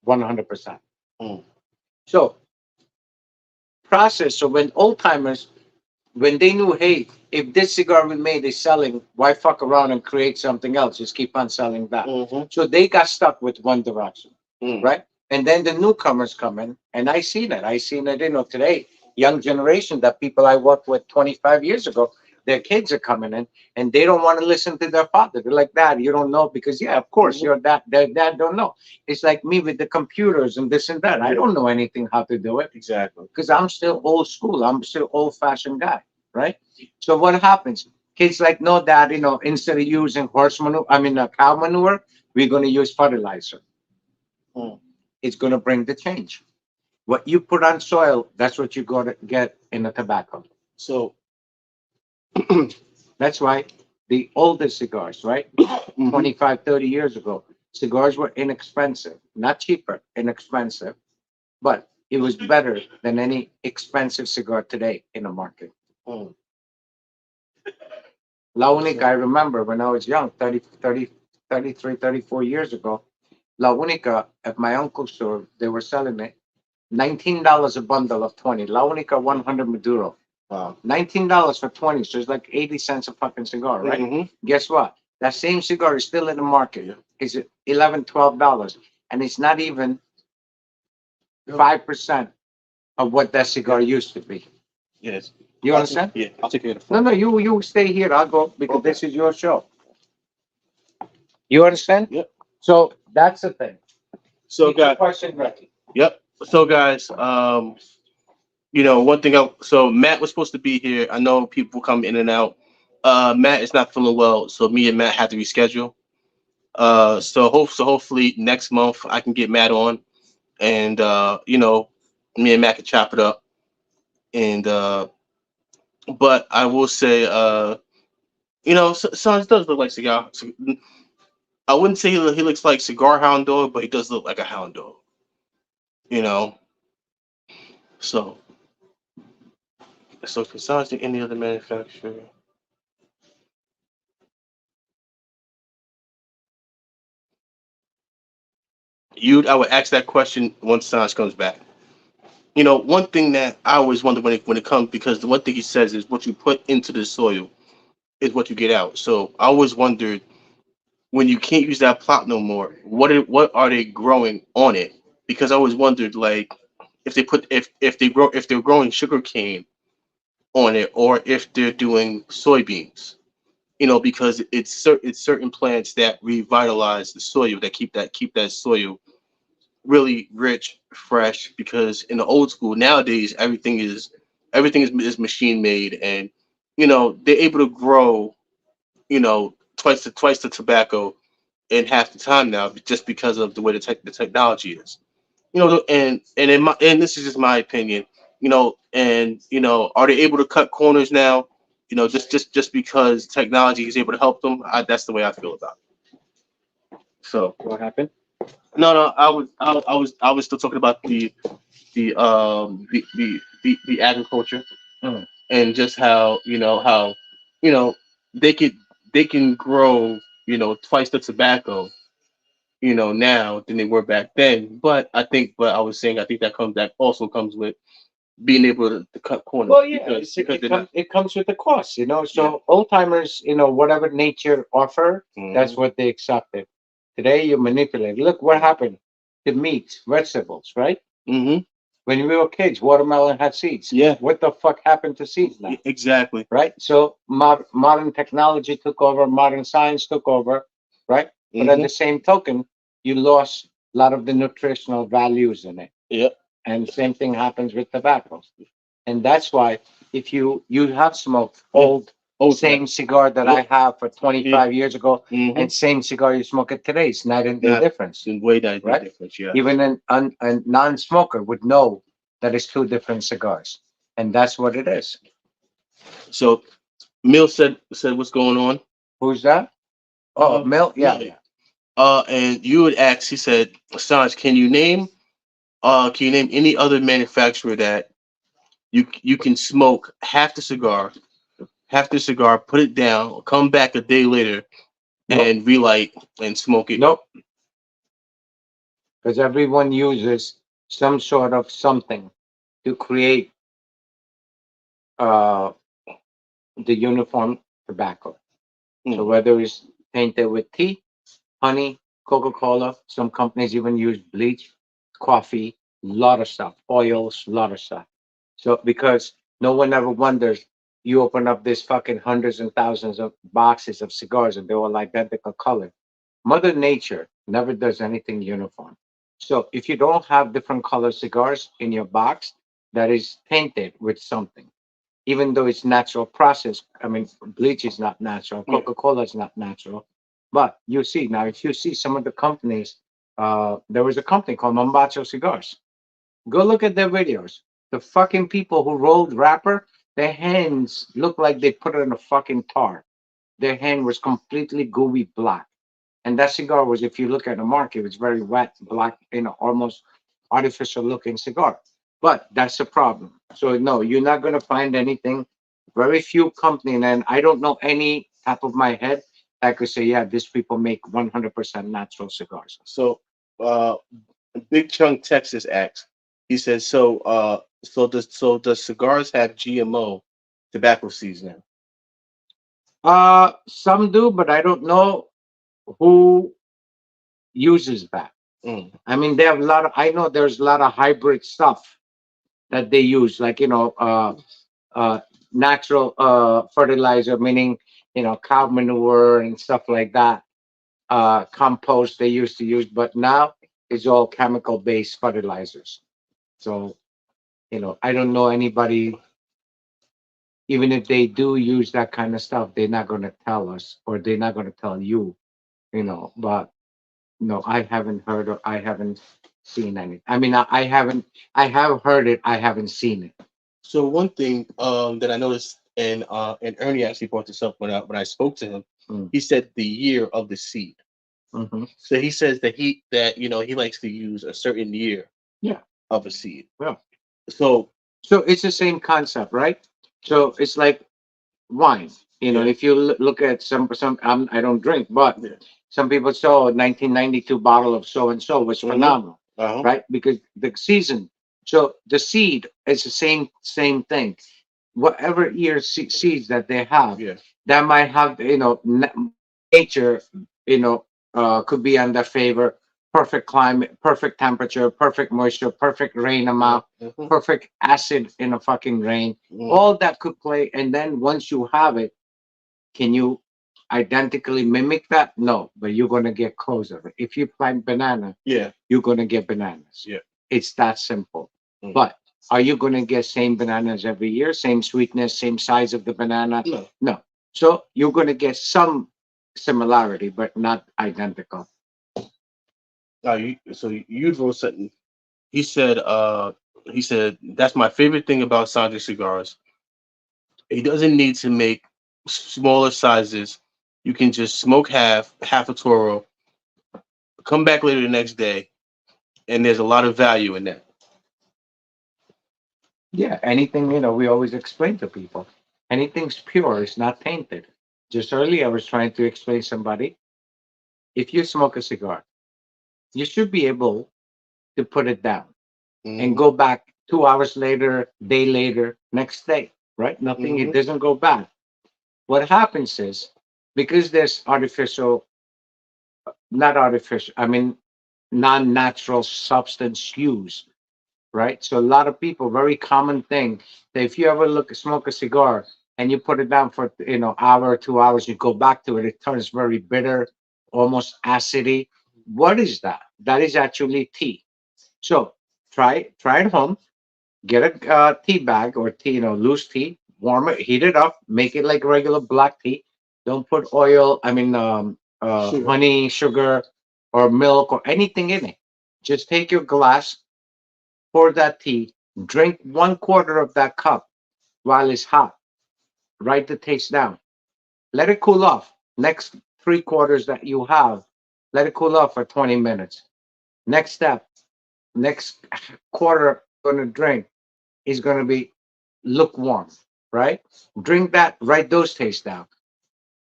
100%. Mm. So process. So when old timers, when they knew, hey, if this cigar we made is selling, why fuck around and create something else? Just keep on selling that. Mm-hmm. So they got stuck with one direction, Mm. right? And then the newcomers come in, and I seen it. I seen it, today, young generation, that people I worked with 25 years ago, their kids are coming in, and they don't want to listen to their father. They're like, Dad, you don't know, because yeah, of course, Mm-hmm. their dad don't know. It's like me with the computers and this and that. I Yeah. don't know anything how to do it Exactly. because I'm still old school. I'm still old fashioned guy, right? So what happens? Kids like, no, Dad, instead of using horse manure, cow manure, we're going to use fertilizer. Mm. It's going to bring the change. What you put on soil, that's what you're going to get in the tobacco. So. That's why the older cigars, right? Mm-hmm. 25, 30 years ago, cigars were inexpensive, not cheaper, inexpensive, but it was better than any expensive cigar today in the market. Mm. La Única, I remember when I was young, 33, 34 years ago, La Única at my uncle's store, they were selling it $19 a bundle of 20. La Única 100 Maduro. Wow. $19 for 20. So it's like 80 cents a fucking cigar, right? Mm-hmm. Guess what? That same cigar is still in the market. Yeah. It's $11, $12. And it's not even 5% of what that cigar used to be. Yes. You understand? Yeah, I'll take care of the No, phone. no, you stay here. I'll go because Okay. this is your show. You understand? Yep. So that's the thing. So, Get your guys. question ready. Yep. So, guys. One thing. So Matt was supposed to be here. I know people come in and out. Matt is not feeling well, so me and Matt had to reschedule. So hopefully next month I can get Matt on, and me and Matt can chop it up. And but I will say, Sanj does look like cigar. I wouldn't say he looks like cigar hound dog, but he does look like a hound dog. You know, so besides any other manufacturer, I would ask that question once Sanj comes back. One thing that I always wonder when it comes, because the one thing he says is what you put into the soil is what you get out. So I always wondered, when you can't use that plot no more, what are they growing on it? Because I always wondered, like, if they're growing sugar cane on it, or if they're doing soybeans. Because it's certain plants that revitalize the soil, that keep that soil really rich, fresh. Because in the old school, nowadays everything is machine made, and they're able to grow twice the tobacco in half the time now, just because of the way the technology is. And this is just my opinion. And are they able to cut corners now? Just because technology is able to help them. That's the way I feel about it. So What happened? no, no, I was still talking about the agriculture, Mm. and just how you know they could they can grow twice the tobacco now than they were back then. But I was saying, I think that also comes with being able to cut corners, Well, yeah, because they're not. it comes with the cost, you know. Yeah. So old timers, whatever nature offer, that's Hmm. what they accepted. Today you manipulate. Look what happened to meat, vegetables, right? Hmm. When we were kids, watermelon had seeds. Yeah. What the fuck happened to seeds now? Exactly. Right? So modern technology took over, modern science took over, right? But at Hmm. the same token, you lost a lot of the nutritional values in it. Yep. And same thing happens with tobacco. And that's why if you have smoked Yeah. Old same tobacco. cigar that I Yep. have for Yeah. 25 years ago Hmm. and same cigar you smoke it today, it's night and day Not difference, in way that right? difference. Yeah. Even a non-smoker would know that it's two different cigars. And that's what it is. So Mill said what's going on. Who's that? Oh, Mel? Yeah, Yeah. yeah. And you had asked. He said, Sanj, can you name any other manufacturer that you can smoke half the cigar, put it down, come back a day later, Nope, and relight and smoke it. nope. Because everyone uses some sort of something to create uh, the uniform tobacco. So Mm. whether it's painted with tea, honey, Coca-Cola, some companies even use bleach, coffee, lot of stuff, oils, lot of stuff. So because no one ever wonders, you open up this fucking hundreds and thousands of boxes of cigars and they're all identical color. Mother Nature never does anything uniform. So if you don't have different color cigars in your box, that is tainted with something even though it's natural process. I mean, bleach is not natural, Yeah. Coca-Cola is not natural. But you see now, if you see some of the companies, there was a company called Mombacho Cigars. Go look at their videos. The fucking people who rolled wrapper, their hands looked like they put it in a fucking tar. Their hand was completely gooey black. And that cigar was, if you look at the market, it's very wet, black, almost artificial looking cigar. But that's the problem. So no, you're not gonna find anything. Very few company, and I don't know any top of my head that could say, yeah, these people make 100% natural cigars. So, Big Chunk Texas asks. He says, so does cigars have GMO tobacco seeds now? Some do, but I don't know who uses that. Mm. I mean, they have a lot of. I know there's a lot of hybrid stuff that they use, like natural fertilizer, meaning cow manure and stuff like that, compost they used to use, but now it's all chemical based fertilizers. So I don't know anybody, even if they do use that kind of stuff, they're not going to tell us, or they're not going to tell you, but no, I haven't heard, or I haven't seen any. I mean, I haven't, I have heard it, I haven't seen it. So one thing that I noticed, and Ernie actually brought this up when I spoke to him. Mm. He said the year of the seed. Hmm. So he says that he likes to use a certain year Yeah. of a seed. Well, So so it's the same concept, right? So it's like wine. yeah, If you look at some, I don't drink, but yeah, some people saw a 1992 bottle of so and so was mm-hmm, phenomenal, uh-huh, right? Because the season. So the seed is the same thing. Whatever year seeds that they have, yeah, that might have nature, could be under favor. Perfect climate, perfect temperature, perfect moisture, perfect rain yeah, amount, mm-hmm, perfect acid in a fucking rain. mm-hmm, All that could play, and then once you have it, can you identically mimic that? No, but you're gonna get closer. If you plant banana, yeah, you're gonna get bananas. yeah, It's that simple. mm. But are you gonna get same bananas every year, same sweetness, same size of the banana? No, No. So you're gonna get some similarity, but not identical. so you wrote something. He said, that's my favorite thing about Sanjay cigars. He doesn't need to make smaller sizes. You can just smoke half a Toro, come back later the next day, and there's a lot of value in that. Yeah, anything, we always explain to people. Anything's pure, it's not tainted. Just earlier I was trying to explain somebody, if you smoke a cigar, you should be able to put it down and Mm-hmm, go back 2 hours later, day later, next day, right? Nothing, it mm-hmm, doesn't go bad. What happens is, because there's artificial, not artificial, I mean, non natural substance use, right? So a lot of people, very common thing, that if you ever smoke a cigar and you put it down for hour, 2 hours, you go back to it, it turns very bitter, almost acidy. What is that? That is actually tea. So try at home. Get a tea bag or tea, loose tea, warm it, heat it up, make it like regular black tea. Don't put oil, I mean, sugar. honey, sugar, or milk or anything in it. Just take your glass, pour that tea, drink 1/4 of that cup while it's hot. Write the taste down. Let it cool off. Next 3/4 that you have, let it cool off for 20 minutes. Next step, next quarter you're going to drink is going to be lukewarm, right? Drink that, write those tastes down.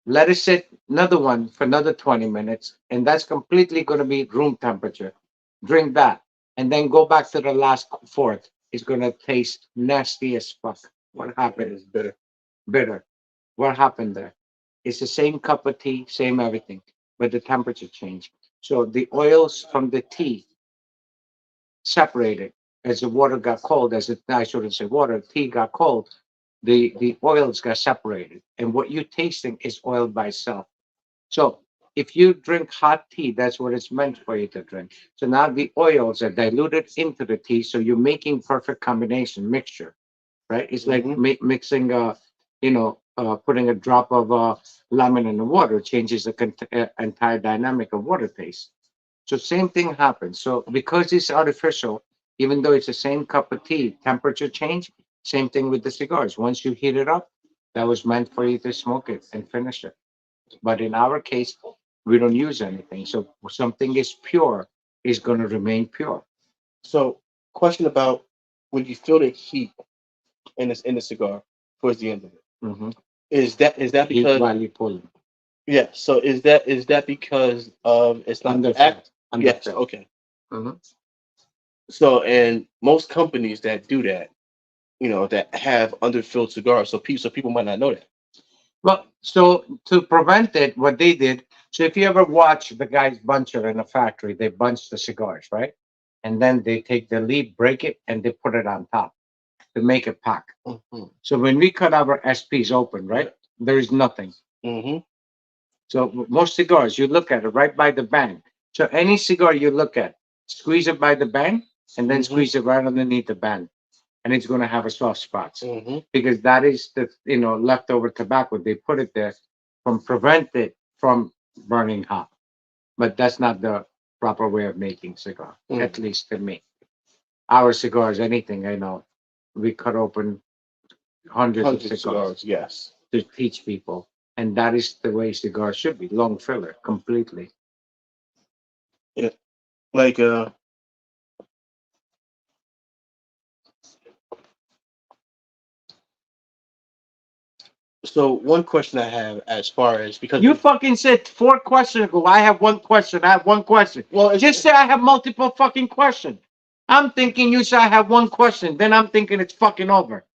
Let it sit another one for another 20 minutes, and that's completely going to be room temperature. Drink that, and then go back to the last fourth. It's going to taste nasty as fuck. What It happened? is bitter. Bitter. What happened there? It's the same cup of tea, same everything, but the temperature changed. So the oils from the tea separated as the water got cold, as it, I shouldn't say water, tea got cold, the oils got separated. And what you're tasting is oil by itself. So if you drink hot tea, that's what it's meant for you to drink. So now the oils are diluted into the tea, so you're making perfect combination mixture, right? It's like Mm-hmm. mixing putting a drop of lemon in the water changes the entire dynamic of water taste. So same thing happens. So because it's artificial, even though it's the same cup of tea, temperature change, same thing with the cigars. Once you heat it up, that was meant for you to smoke it and finish it. But in our case, we don't use anything. So something is pure, is going to remain pure. So, question about when you feel the heat in the cigar towards the end of it. Mm-hmm. Is that Heat because, while you pull it. yeah? So is that because it's not Underfill. act? Yes. Underfill. Okay. Mm-hmm. So, and most companies that do that, that have underfilled cigars, so people might not know that. Well, so to prevent it, what they did, so if you ever watch the guys buncher in a factory, they bunch the cigars, right? And then they take the leaf, break it, and they put it on top. to make a pack. Mm-hmm. So when we cut our SPs open, right, there is nothing. Mm-hmm. So most cigars, you look at it right by the band. So any cigar you look at, squeeze it by the band and then Mm-hmm. squeeze it right underneath the band, and it's going to have a soft spots Mm-hmm. because that is the leftover tobacco. They put it there from prevent it from burning hot, but that's not the proper way of making cigar, at Mm-hmm. least to me. Our cigars, anything I know, we cut open hundreds of 100 cigars cigars, yes. to teach people, and that is the way cigars should be, long filler, completely. Yeah. Like so one question I have as far as because You fucking said 4 questions ago. I have one question. I have one question. well it's, Just say I have multiple fucking questions. I'm thinking you say I have one question. Then I'm thinking it's fucking over.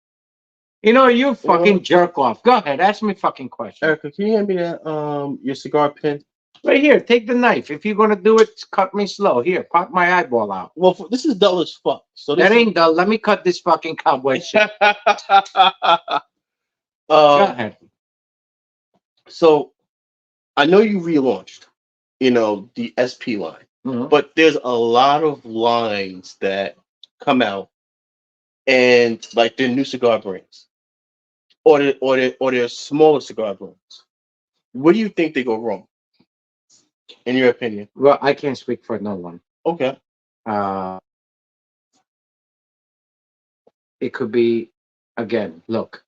You you know fucking what? jerk off. Go ahead. Ask me fucking question. Erica, can you hand me that your cigar pin? Right here. Take the knife. If you're going to do it, cut me slow. Here, pop my eyeball out. Well, this is dull as fuck. So That this is ain't dull. Let me cut this fucking cobweb shit. Go um. ahead. So I know you relaunched, the SP line, Mhm. but there's a lot of lines that come out and like they're new cigar brands, or they're smaller cigar brands. Where do you think they go wrong, in your opinion? Well, I can't speak for no one. Okay. Uh, it could be, again, look,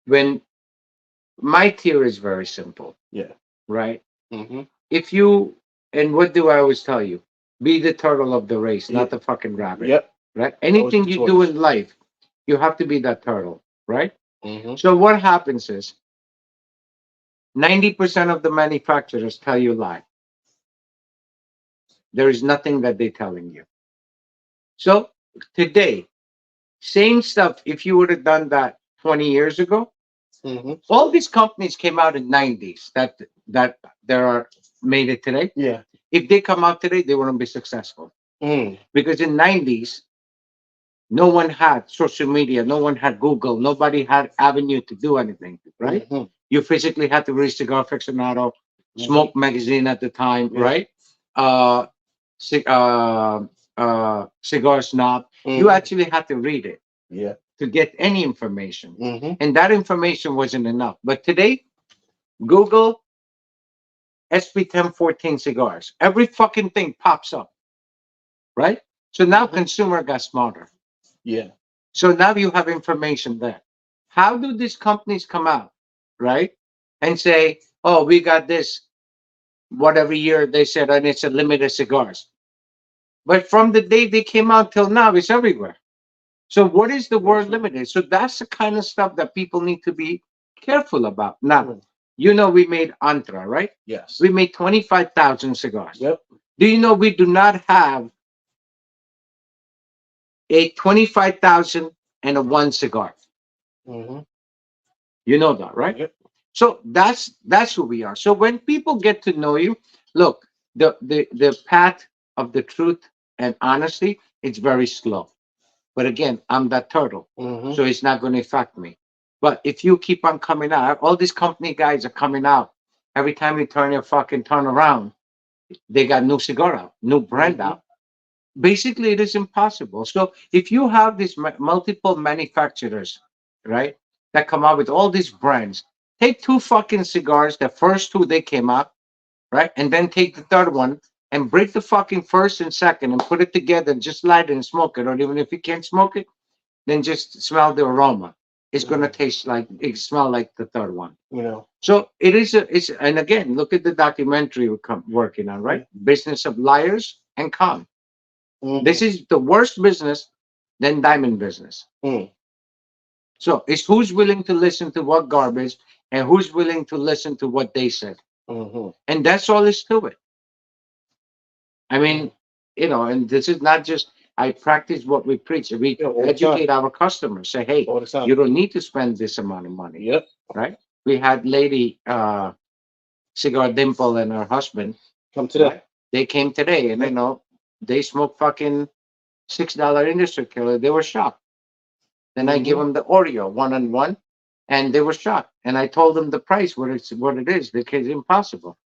when my theory is very simple, Yeah. right? Mm-hmm. If you, and what do I always tell you? Be the turtle of the race, Yeah. not the fucking rabbit, Yep. right? Always Anything the you do tortoise. in life, you have to be that turtle, right? Mm-hmm. So what happens is 90% of the manufacturers tell you lie. There is nothing that they're telling you. So today, same stuff, if you would have done that 20 years ago, Mm-hmm. all these companies came out in 90s that there are made it today. Yeah. If they come out today, they wouldn't be successful. Mm. Because in 90s, no one had social media, no one had Google, nobody had avenue to do anything, right? Mm-hmm. You physically had to read Cigar Aficionado, Mm-hmm. Smoke Magazine at the time, Yeah. right? Uh, Cigar Snob. You Mm-hmm. actually had to read it Yeah. to get any information. Mm-hmm. And that information wasn't enough. But today, Google SP1014 cigars. Every fucking thing pops up, right? So now Mm-hmm. consumer got smarter. Yeah. So now you have information there. How do these companies come out, right? And say, oh, we got this, whatever year they said, and it's a limited cigars. But from the day they came out till now, it's everywhere. So what is the word limited? So that's the kind of stuff that people need to be careful about. Now, Mm. we made Antra, right? Yes. We made 25,000 cigars. Yep. Do you know we do not have a 25,000 and a one cigar? Mm-hmm. You know that, right? Yep. So that's who we are. So when people get to know you, look, the path of the truth and honesty, it's very slow. But again, I'm that turtle, Mm-hmm. so it's not going to affect me. But if you keep on coming out, all these company guys are coming out. Every time you turn around, they got new cigar out, new brand Mm-hmm. out. Basically, it is impossible. So if you have these multiple manufacturers, right, that come out with all these brands, take two fucking cigars, the first two they came out, right, and then take the third one and break the fucking first and second and put it together and just light it and smoke it. Or even if you can't smoke it, then just smell the aroma. It's gonna taste like it smell like the third one. You know. So it is it's and again, look at the documentary we're working on, right? Yeah. Business of liars and con. This Mm-hmm. is the worst business than diamond business. Mm. So it's who's willing to listen to what garbage and who's willing to listen to what they said. Mm-hmm. And that's all is to it. I Mm. mean, and this is not just I practice what we preach. We Yeah, all the time. educate our customers. Say, hey, All the time. you don't need to spend this amount of money, Yep. right? We had lady Cigar Dimple and her husband, Come to that. right? They came today, and Yep. they smoke fucking $6 industry killer. They were shocked. Then I give them the Oreo one on one, and they were shocked. And I told them the price, what it is, because it's impossible.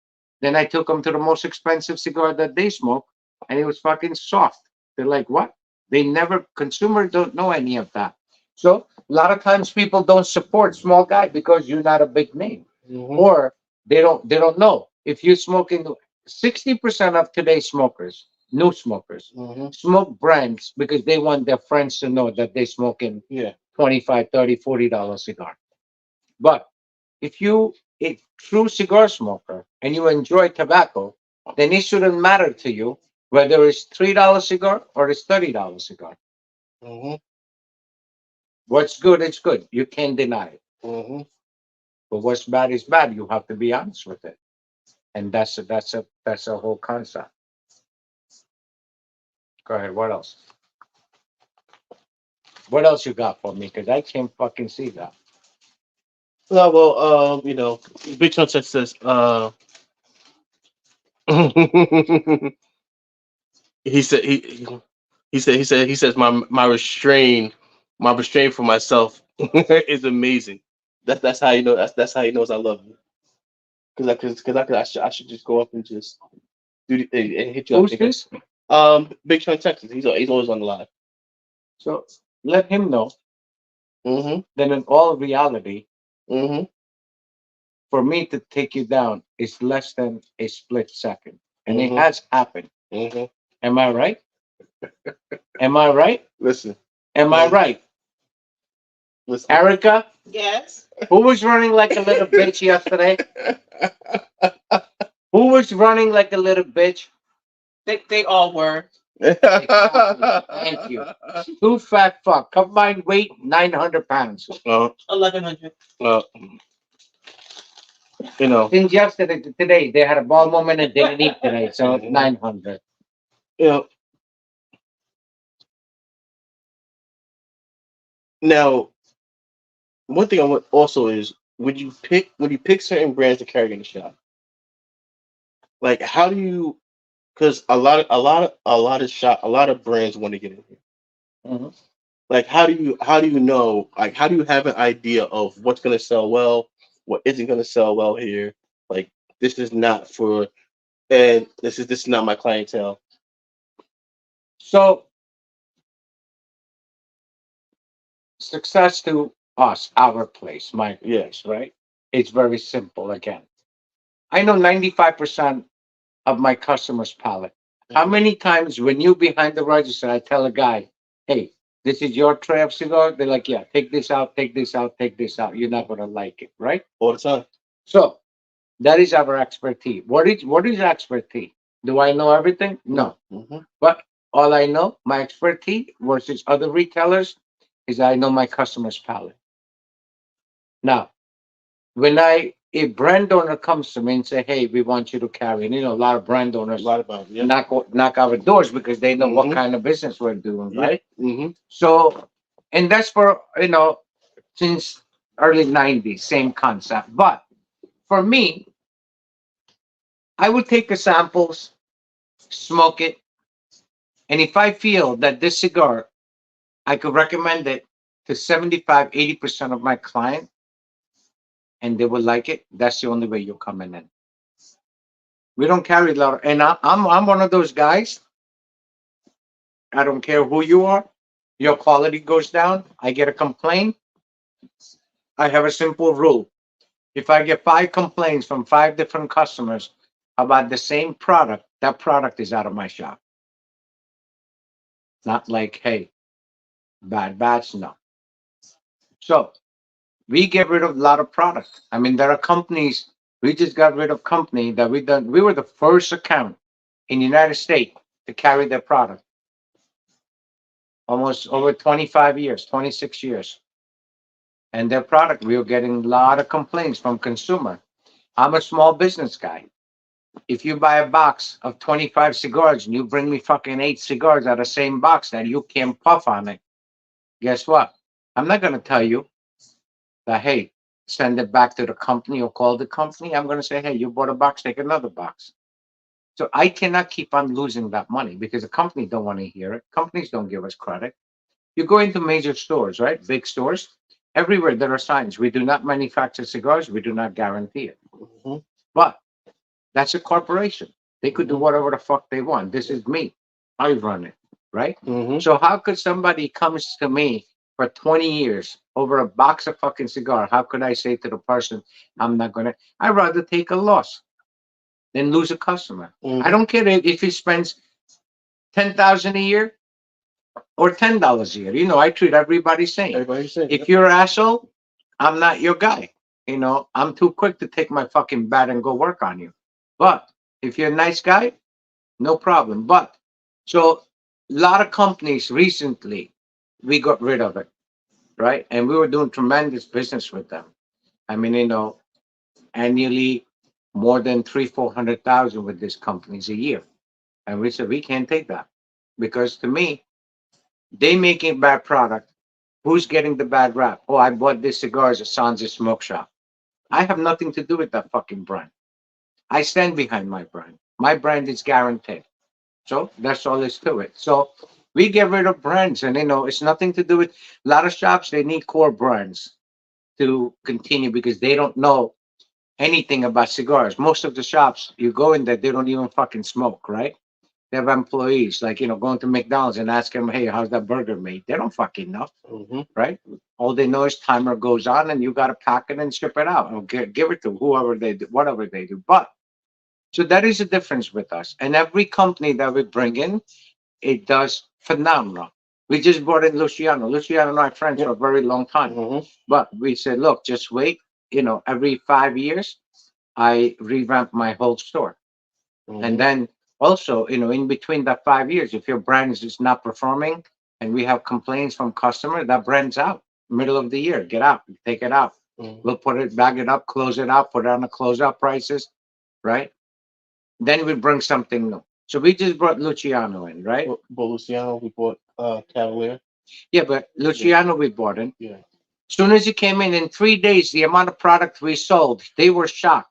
Then I took them to the most expensive cigar that they smoke, and it was fucking soft. They're like, what? They never consumers don't know any of that. So a lot of times people don't support small guy because you're not a big name, or they don't know if you're smoking. 60% of today's smokers, new smokers, smoke brands because they want their friends to know that they smoking Yeah. 25, 30, $40 cigar. But if you a true cigar smoker and you enjoy tobacco, then it shouldn't matter to you whether it's $3 cigar or it's $30 cigar. Mm-hmm. What's good is good. You can't deny it. Mm-hmm. But what's bad is bad. You have to be honest with it. And that's a whole concept. Go ahead. What else? What else you got for me? Because I can't fucking see that. No, well, Big Chunk says, he said he says my restraint for myself is amazing. That's how you know that's how he knows I love you. I should just go up and just and hit you up. Who's this? Big Chunk Texas. He's always on the live. So let him know Mm-hmm. that in all reality, Mm-hmm. for me to take you down is less than a split second. And it Mm-hmm. has happened. Mm-hmm. Am I right? Am I right? Listen. Am I right? Listen. Erica, Yes. who was running like a little bitch yesterday? Who was running like a little bitch? They all were. Exactly. Thank you. Two fat fuck. Combined weight 900 pounds. 1100. uh, you know, Since yesterday to today, they had a ball moment and didn't eat today, so 900. you know. Now, one thing I want also is when you pick certain brands to carry in the shop, like how do you? Because a lot of brands want to get in here. Mhm. Like how do you know? Like how do you have an idea of what's gonna sell well, what isn't gonna sell well here? Like this is not for, and this is not my clientele. So, success to us, our place, my Yeah. place, right? It's very simple again. I know 95% of my customers' palate. How Mhm. many times when you behind the register, I tell a guy, hey, this is your tray of cigar? They're like, yeah, take this out, take this out, take this out. You're not going to like it, right? All the time. So that is our expertise. What is expertise? Do I know everything? No. Mm-hmm. But all I know, my expertise versus other retailers, is I know my customer's palate. Now, when a brand owner comes to me and say, "Hey, we want you to carry," and a lot of brand A owners lot about yeah. knock our doors because they know what Mm-hmm. kind of business we're doing, Yeah. right? Mm-hmm. So, and that's for since early '90s, same concept. But for me, I would take the samples, smoke it, and if I feel that this cigar, I could recommend it to 75, 80% of my client, and they will like it. That's the only way you're coming in. We don't carry a lot, and I'm one of those guys. I don't care who you are. Your quality goes down. I get a complaint. I have a simple rule. If I get 5 complaints from 5 different customers about the same product, that product is out of my shop. Not like, hey, bad batch, no. So we get rid of a lot of products. I mean, there are companies. We just got rid of company that we done. We were the first account in the United States to carry their product. Almost over 25 years, 26 years. And their product, we were getting a lot of complaints from consumer. I'm a small business guy. If you buy a box of 25 cigars and you bring me fucking 8 cigars out of the same box that you can't puff on it, guess what? I'm not going to tell you that, hey, send it back to the company or call the company. I'm going to say, hey, you bought a box, take another box. So I cannot keep on losing that money because the company don't want to hear it. Companies don't give us credit. You go into major stores, right? Big stores. Everywhere there are signs. We do not manufacture cigars. We do not guarantee it. Mm-hmm. But that's a corporation. They could do Mm-hmm. whatever the fuck they want. This is me. I run it, right? Mm-hmm. So how could somebody comes to me for 20 years over a box of fucking cigar? How could I say to the person, I'm not gonna? I'd rather take a loss than lose a customer. I Mm-hmm. don't care if he spends 10,000 a year or $10 a year. I treat everybody same. Everybody said, If yep. you're an asshole, I'm not your guy. I'm too quick to take my fucking bat and go work on you. But if you're a nice guy, no problem. But so a lot of companies recently, we got rid of it, right? And we were doing tremendous business with them. I mean, annually more than 400,000 with these companies a year. And we said we can't take that because to me, they making bad product. Who's getting the bad rap? Oh, I bought this cigars at Sanj Smoke Shop. I have nothing to do with that fucking brand. I stand behind my brand. My brand is guaranteed. So that's all there's to it. So we get rid of brands, and it's nothing to do with a lot of shops. They need core brands to continue because they don't know anything about cigars. Most of the shops you go in there, they don't even fucking smoke, right? They have employees like going to McDonald's and ask them, "Hey, how's that burger made?" They don't fucking know, Mm-hmm. right? All they know is timer goes on, and you got to pack it and ship it out, or give it to whoever they do, whatever they do. But so that is the difference with us. And every company that we bring in, it does phenomenal. We just brought in Luciano. Luciano and I are friends for Yep. a very long time. Mm-hmm. But we said, look, just wait. Every 5 years, I revamp my whole store. And Mm-hmm. then also, in between that 5 years, if your brand is just not performing and we have complaints from customer, that brand's out. Middle of the year, get out, take it out. Mm-hmm. We'll put it, bag it up, close it out, put it on the closeout prices, right? Then we bring something new. So we just brought Luciano in, right? But Luciano, we bought Cavalier. Yeah, but Yeah. Luciano we bought in. Yeah. Soon as he came in 3 days, the amount of product we sold, they were shocked,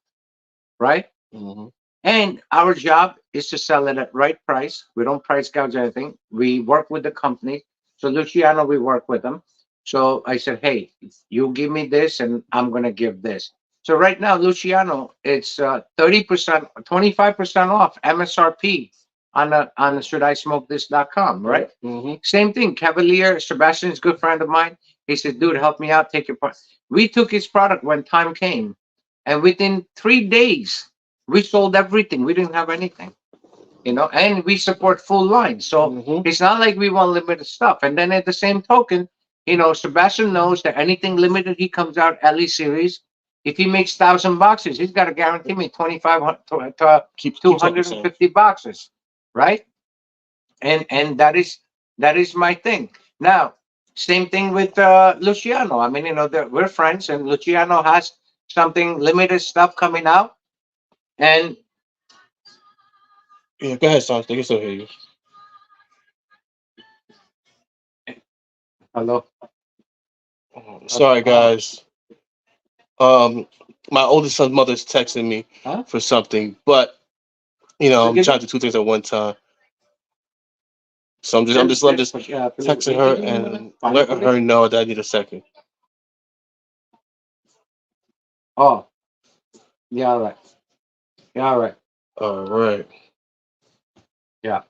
right? Mm-hmm. And our job is to sell it at right price. We don't price gouge anything. We work with the company. So Luciano, we work with them. So I said, hey, you give me this, and I'm gonna give this. So right now, Luciano, it's 30%, 25% off MSRP on shouldismokethis.com, right? Right. Mm-hmm. Same thing. Cavalier, Sebastian's a good friend of mine. He said, dude, help me out, take your part. We took his product when time came, and within 3 days, we sold everything. We didn't have anything, and we support full line. So Mm-hmm. it's not like we want limited stuff. And then at the same token, Sebastian knows that anything limited he comes out LE series. If he makes 1,000 boxes, he's got to guarantee me 2,500 to Keeps up the same. 250 boxes, right? And that is my thing. Now, same thing with Luciano. I mean, we're friends, and Luciano has something limited stuff coming out. And Yeah. Go ahead, Sanj. They can still hear you. hello, Sorry, oh, guys. Um, my oldest son's mother's texting me huh? for something, but I'm trying to do two things at one time. So I'm just texting her and letting her know that I need a second. Oh, yeah, all right. Yeah, all right. All right. Yeah,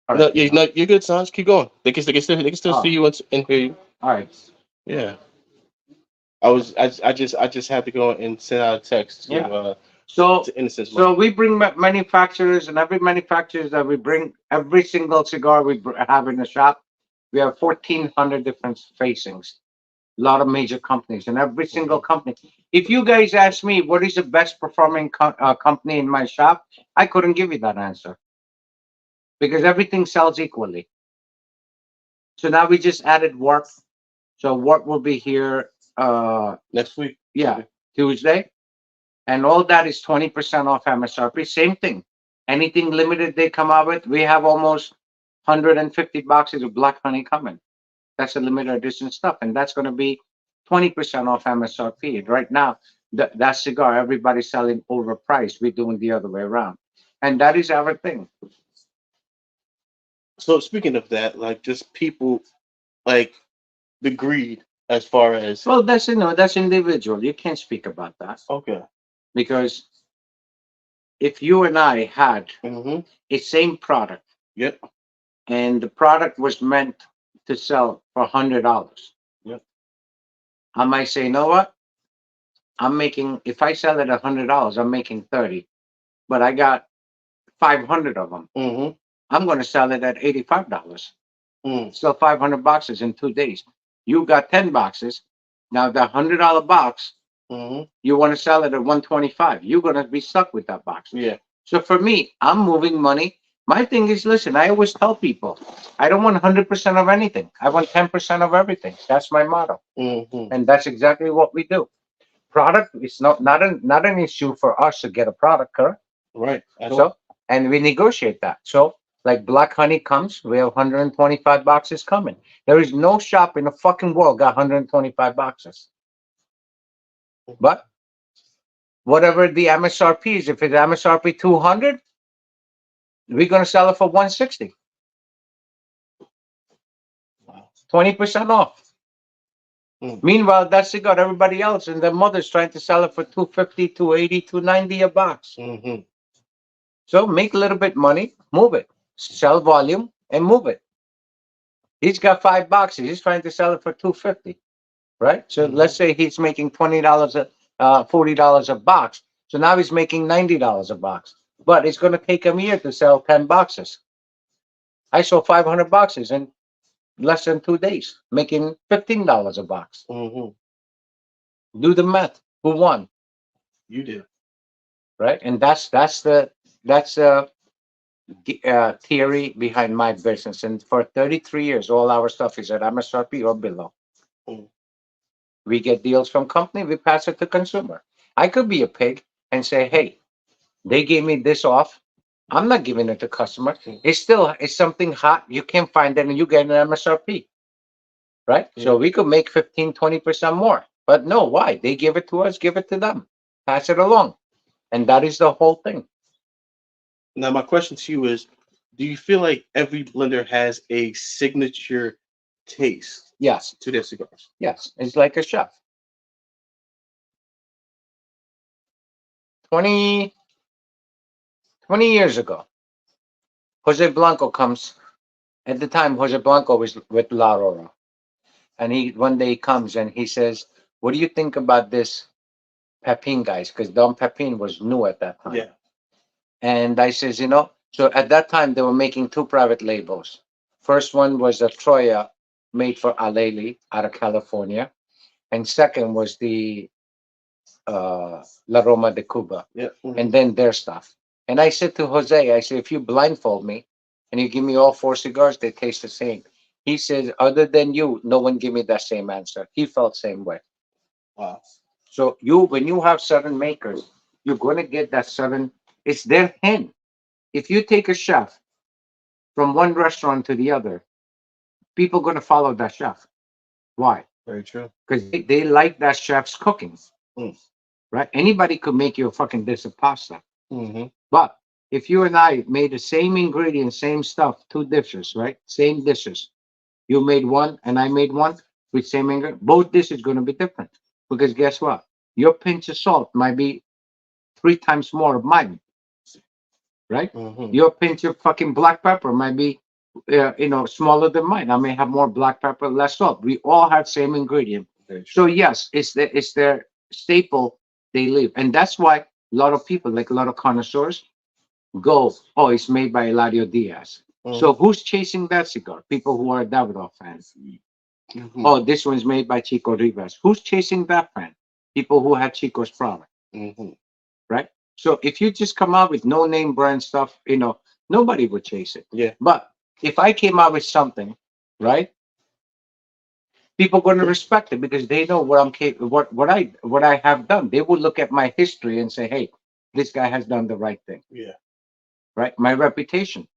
all right. No, yeah, no, you're good, Sanj. Keep going. They can still see Oh, you and hear you. all right. Yeah. I just had to go and send out a text Yeah. to So, Innocent's mom. so we bring manufacturers, and every manufacturers that we bring, every single cigar we have in the shop, we have 1,400 different facings. A lot of major companies, and every single Mhm. company. If you guys ask me what is the best performing company in my shop, I couldn't give you that answer because everything sells equally. So now we just added work. So work will be here. Next week. Yeah, Tuesday, and all that is 20% off MSRP. Same thing. Anything limited they come out with, we have almost 150 boxes of black honey coming. That's a limited edition stuff, and that's going to be 20% off MSRP. And right now, that cigar, everybody's selling overpriced. We're doing the other way around, and that is our thing. So speaking of that, like just people, like the greed as far as Well, that's that's individual. You can't speak about that okay. because if you and I had Mm-hmm. a same product Yep. and the product was meant to sell for $100, Yep. I might say, you know what? I'm making if I sell it $100, I'm making 30, but I got 500 of them. Mm-hmm. I'm going to sell it at $85. Mm. Sell 500 boxes in 2 days. You got 10 boxes. Now the $100 box, Mm-hmm. you want to sell it at 125. You're going to be stuck with that box. Yeah. So for me, I'm moving money. My thing is, listen, I always tell people, I don't want 100% of anything. I want 10% of everything. That's my motto. Mm-hmm. And that's exactly what we do. Product is not an issue for us to get a product, correct? Right. At all. So, and we negotiate that. So, like Black Honey comes, we have 125 boxes coming. There is no shop in the fucking world got 125 boxes. But whatever the MSRP is, if it's MSRP 200, we're gonna sell it for 160, Wow. 20% off. Mm. Meanwhile, that cigar, everybody else and their mother's trying to sell it for 250, 280, 290 a box. Mm-hmm. So make a little bit money, move it, sell volume, and move it. He's got 5 boxes. He's trying to sell it for 250, right? So let's Mm-hmm. say he's making $20 $40 a box. So now he's making $90 a box. But it's going to take him a year to sell 10 boxes. I sold 500 boxes in less than 2 days, making $15 a box. Mm-hmm. Do the math. Who won, You did. right? And that's theory behind my business. And for 33 years, all our stuff is at MSRP or below. Mm. We get deals from company, we pass it to consumer. I could be a pig and say, hey, they gave me this off. I'm not giving it to customer. Mm. It's something hot. You can't find it and you get an MSRP, right? Yeah. So we could make 15, 20% more. But no, why? They give it to us, give it to them. Pass it along. And that is the whole thing. Now, my question to you is: do you feel like every blender has a signature taste Yes. to their cigars? Yes. It's like a chef. 20, 20 years ago, Jose Blanco comes. At the time, Jose Blanco was with La Aurora. And he one day comes and he says, what do you think about this Pepin guys? Because Don Pepin was new at that time. Yeah. And I says, so at that time they were making 2 private labels. First one was a Troya made for Aleli out of California. And second was the La Roma de Cuba. Yeah. Mm-hmm. And then their stuff. And I said to Jose, I said, if you blindfold me and you give me all 4 cigars, they taste the same. He says, other than you, no one give me that same answer. He felt same way. Wow. So when you have certain makers, you're going to get that certain. It's their hand. If you take a chef from one restaurant to the other, people going to follow that chef. Why? Very true. Because they like that chef's cooking, Mm. right? Anybody could make you a fucking dish of pasta. Mm-hmm. But if you and I made the same ingredients, same stuff, 2 dishes, right? Same dishes. You made one and I made one with same ingredient. Both dishes going to be different because guess what? Your pinch of salt might be 3 times more of mine, right? Mm-hmm. Your pinch of fucking black pepper might be, smaller than mine. I may have more black pepper, less salt. We all have same ingredient. Very true. So yes, it's their staple they live, and that's why a lot of people, like a lot of connoisseurs, go, oh, it's made by Eladio Diaz. Mm-hmm. So who's chasing that cigar? People who are Davidoff fans. Mm-hmm. Oh, this one's made by Chico Rivas. Who's chasing that fan? People who had Chico's product, Mm-hmm. right? So if you just come out with no name brand stuff, nobody would chase it. Yeah. But if I came out with something, right, people going to respect it because they know what I'm capable, what I have done. They will look at my history and say, hey, this guy has done the right thing, Yeah. right? My reputation.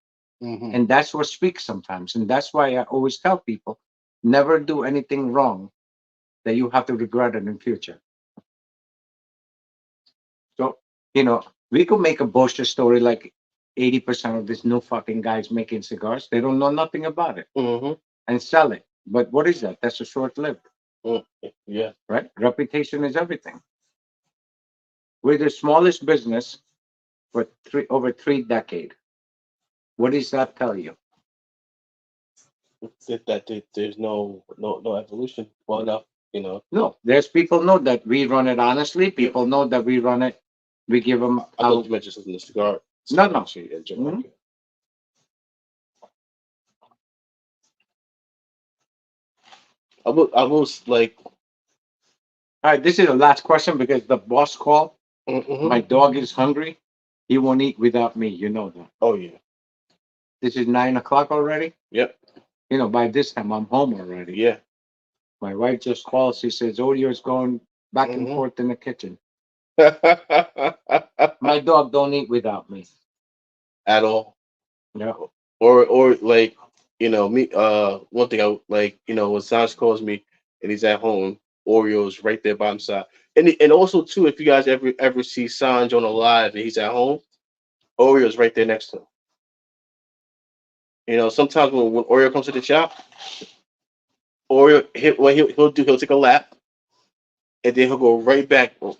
Mm-hmm. And that's what speaks sometimes. And that's why I always tell people, never do anything wrong that you have to regret it in future. So, we could make a bullshit story like 80% of these new fucking guys making cigars, they don't know nothing about it Mm-hmm. and sell it. But what is that? That's a short lived, Mm, yeah. right? Reputation is everything. We're the smallest business for over 3 decades. What does that tell you? There's no evolution. Well enough, you know. No, there's people know that we run it honestly. Yeah. People know that we run it. We give them I thought you mentioned something in the cigar. No, no. Industry in general. Mhm. Okay. I was like, All right, this is the last question because the boss called. mm-hmm. My dog is hungry. He won't eat without me. You know that. Oh yeah, This is 9 o'clock already. yep, By this time I'm home already. yeah. My wife just calls. She says, Audio's going back and Mm-hmm. forth in the kitchen. My dog don't eat without me. At all, Yeah. or like, me. One thing I like, when Sanj calls me and he's at home, Oreo's right there by his side, and also too, if you guys ever see Sanj on a live and he's at home, Oreo's right there next to him. Sometimes when Oreo comes to the shop, Oreo what he'll take a lap and then he'll go right back to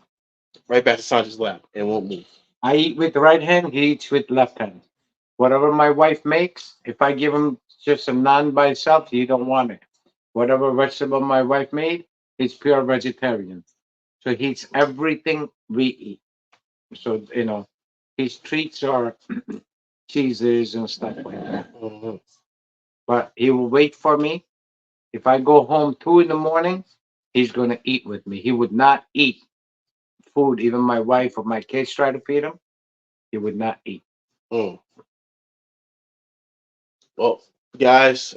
Sanj's lap and won't move. I eat with the right hand. He eats with left hand. Whatever my wife makes, if I give him just a naan by itself, he don't want it. Whatever vegetable my wife made, it's pure vegetarian. So he eats everything we eat. So his treats are cheeses and stuff like that. Hmm. But he will wait for me. If I go home 2 in the morning, he's gonna eat with me. He would not eat food. Even my wife or my kids try to feed him, he would not eat. Mm. Well, guys,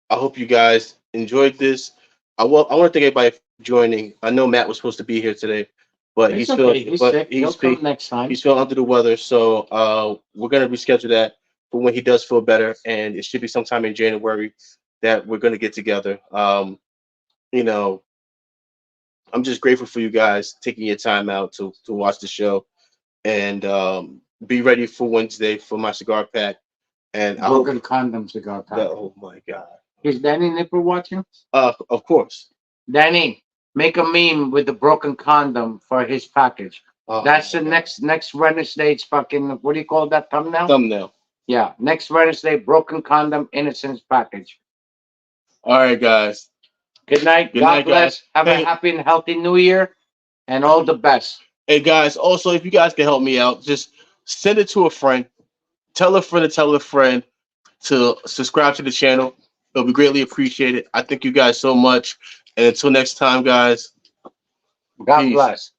I hope you guys enjoyed this. I want to thank everybody for joining. I know Matt was supposed to be here today, but It's okay. He's sick. He'll come next time. he's feeling under the weather. So we're gonna reschedule that for when he does feel better, and it should be sometime in January that we're gonna get together. You know, I'm just grateful for you guys taking your time out to watch the show and be ready for Wednesday for my cigar pack. And I hope Broken condom cigar that. pack. Oh my god. Is Danny Nipper watching? Of course. Danny, make a meme with the broken condom for his package. That's My the God. next Wednesday. It's fucking what do you call that thumbnail? Thumbnail. Yeah, next Wednesday, broken condom innocence package. All right, guys. Good night. Good God night, bless. guys. Have a Hey, happy and healthy New Year, and all the best. hey, guys. Also, if you guys can help me out, just send it to a friend. Tell a friend to tell a friend to subscribe to the channel. It'll be greatly appreciated. I thank you guys so much. And until next time, guys, God peace. bless.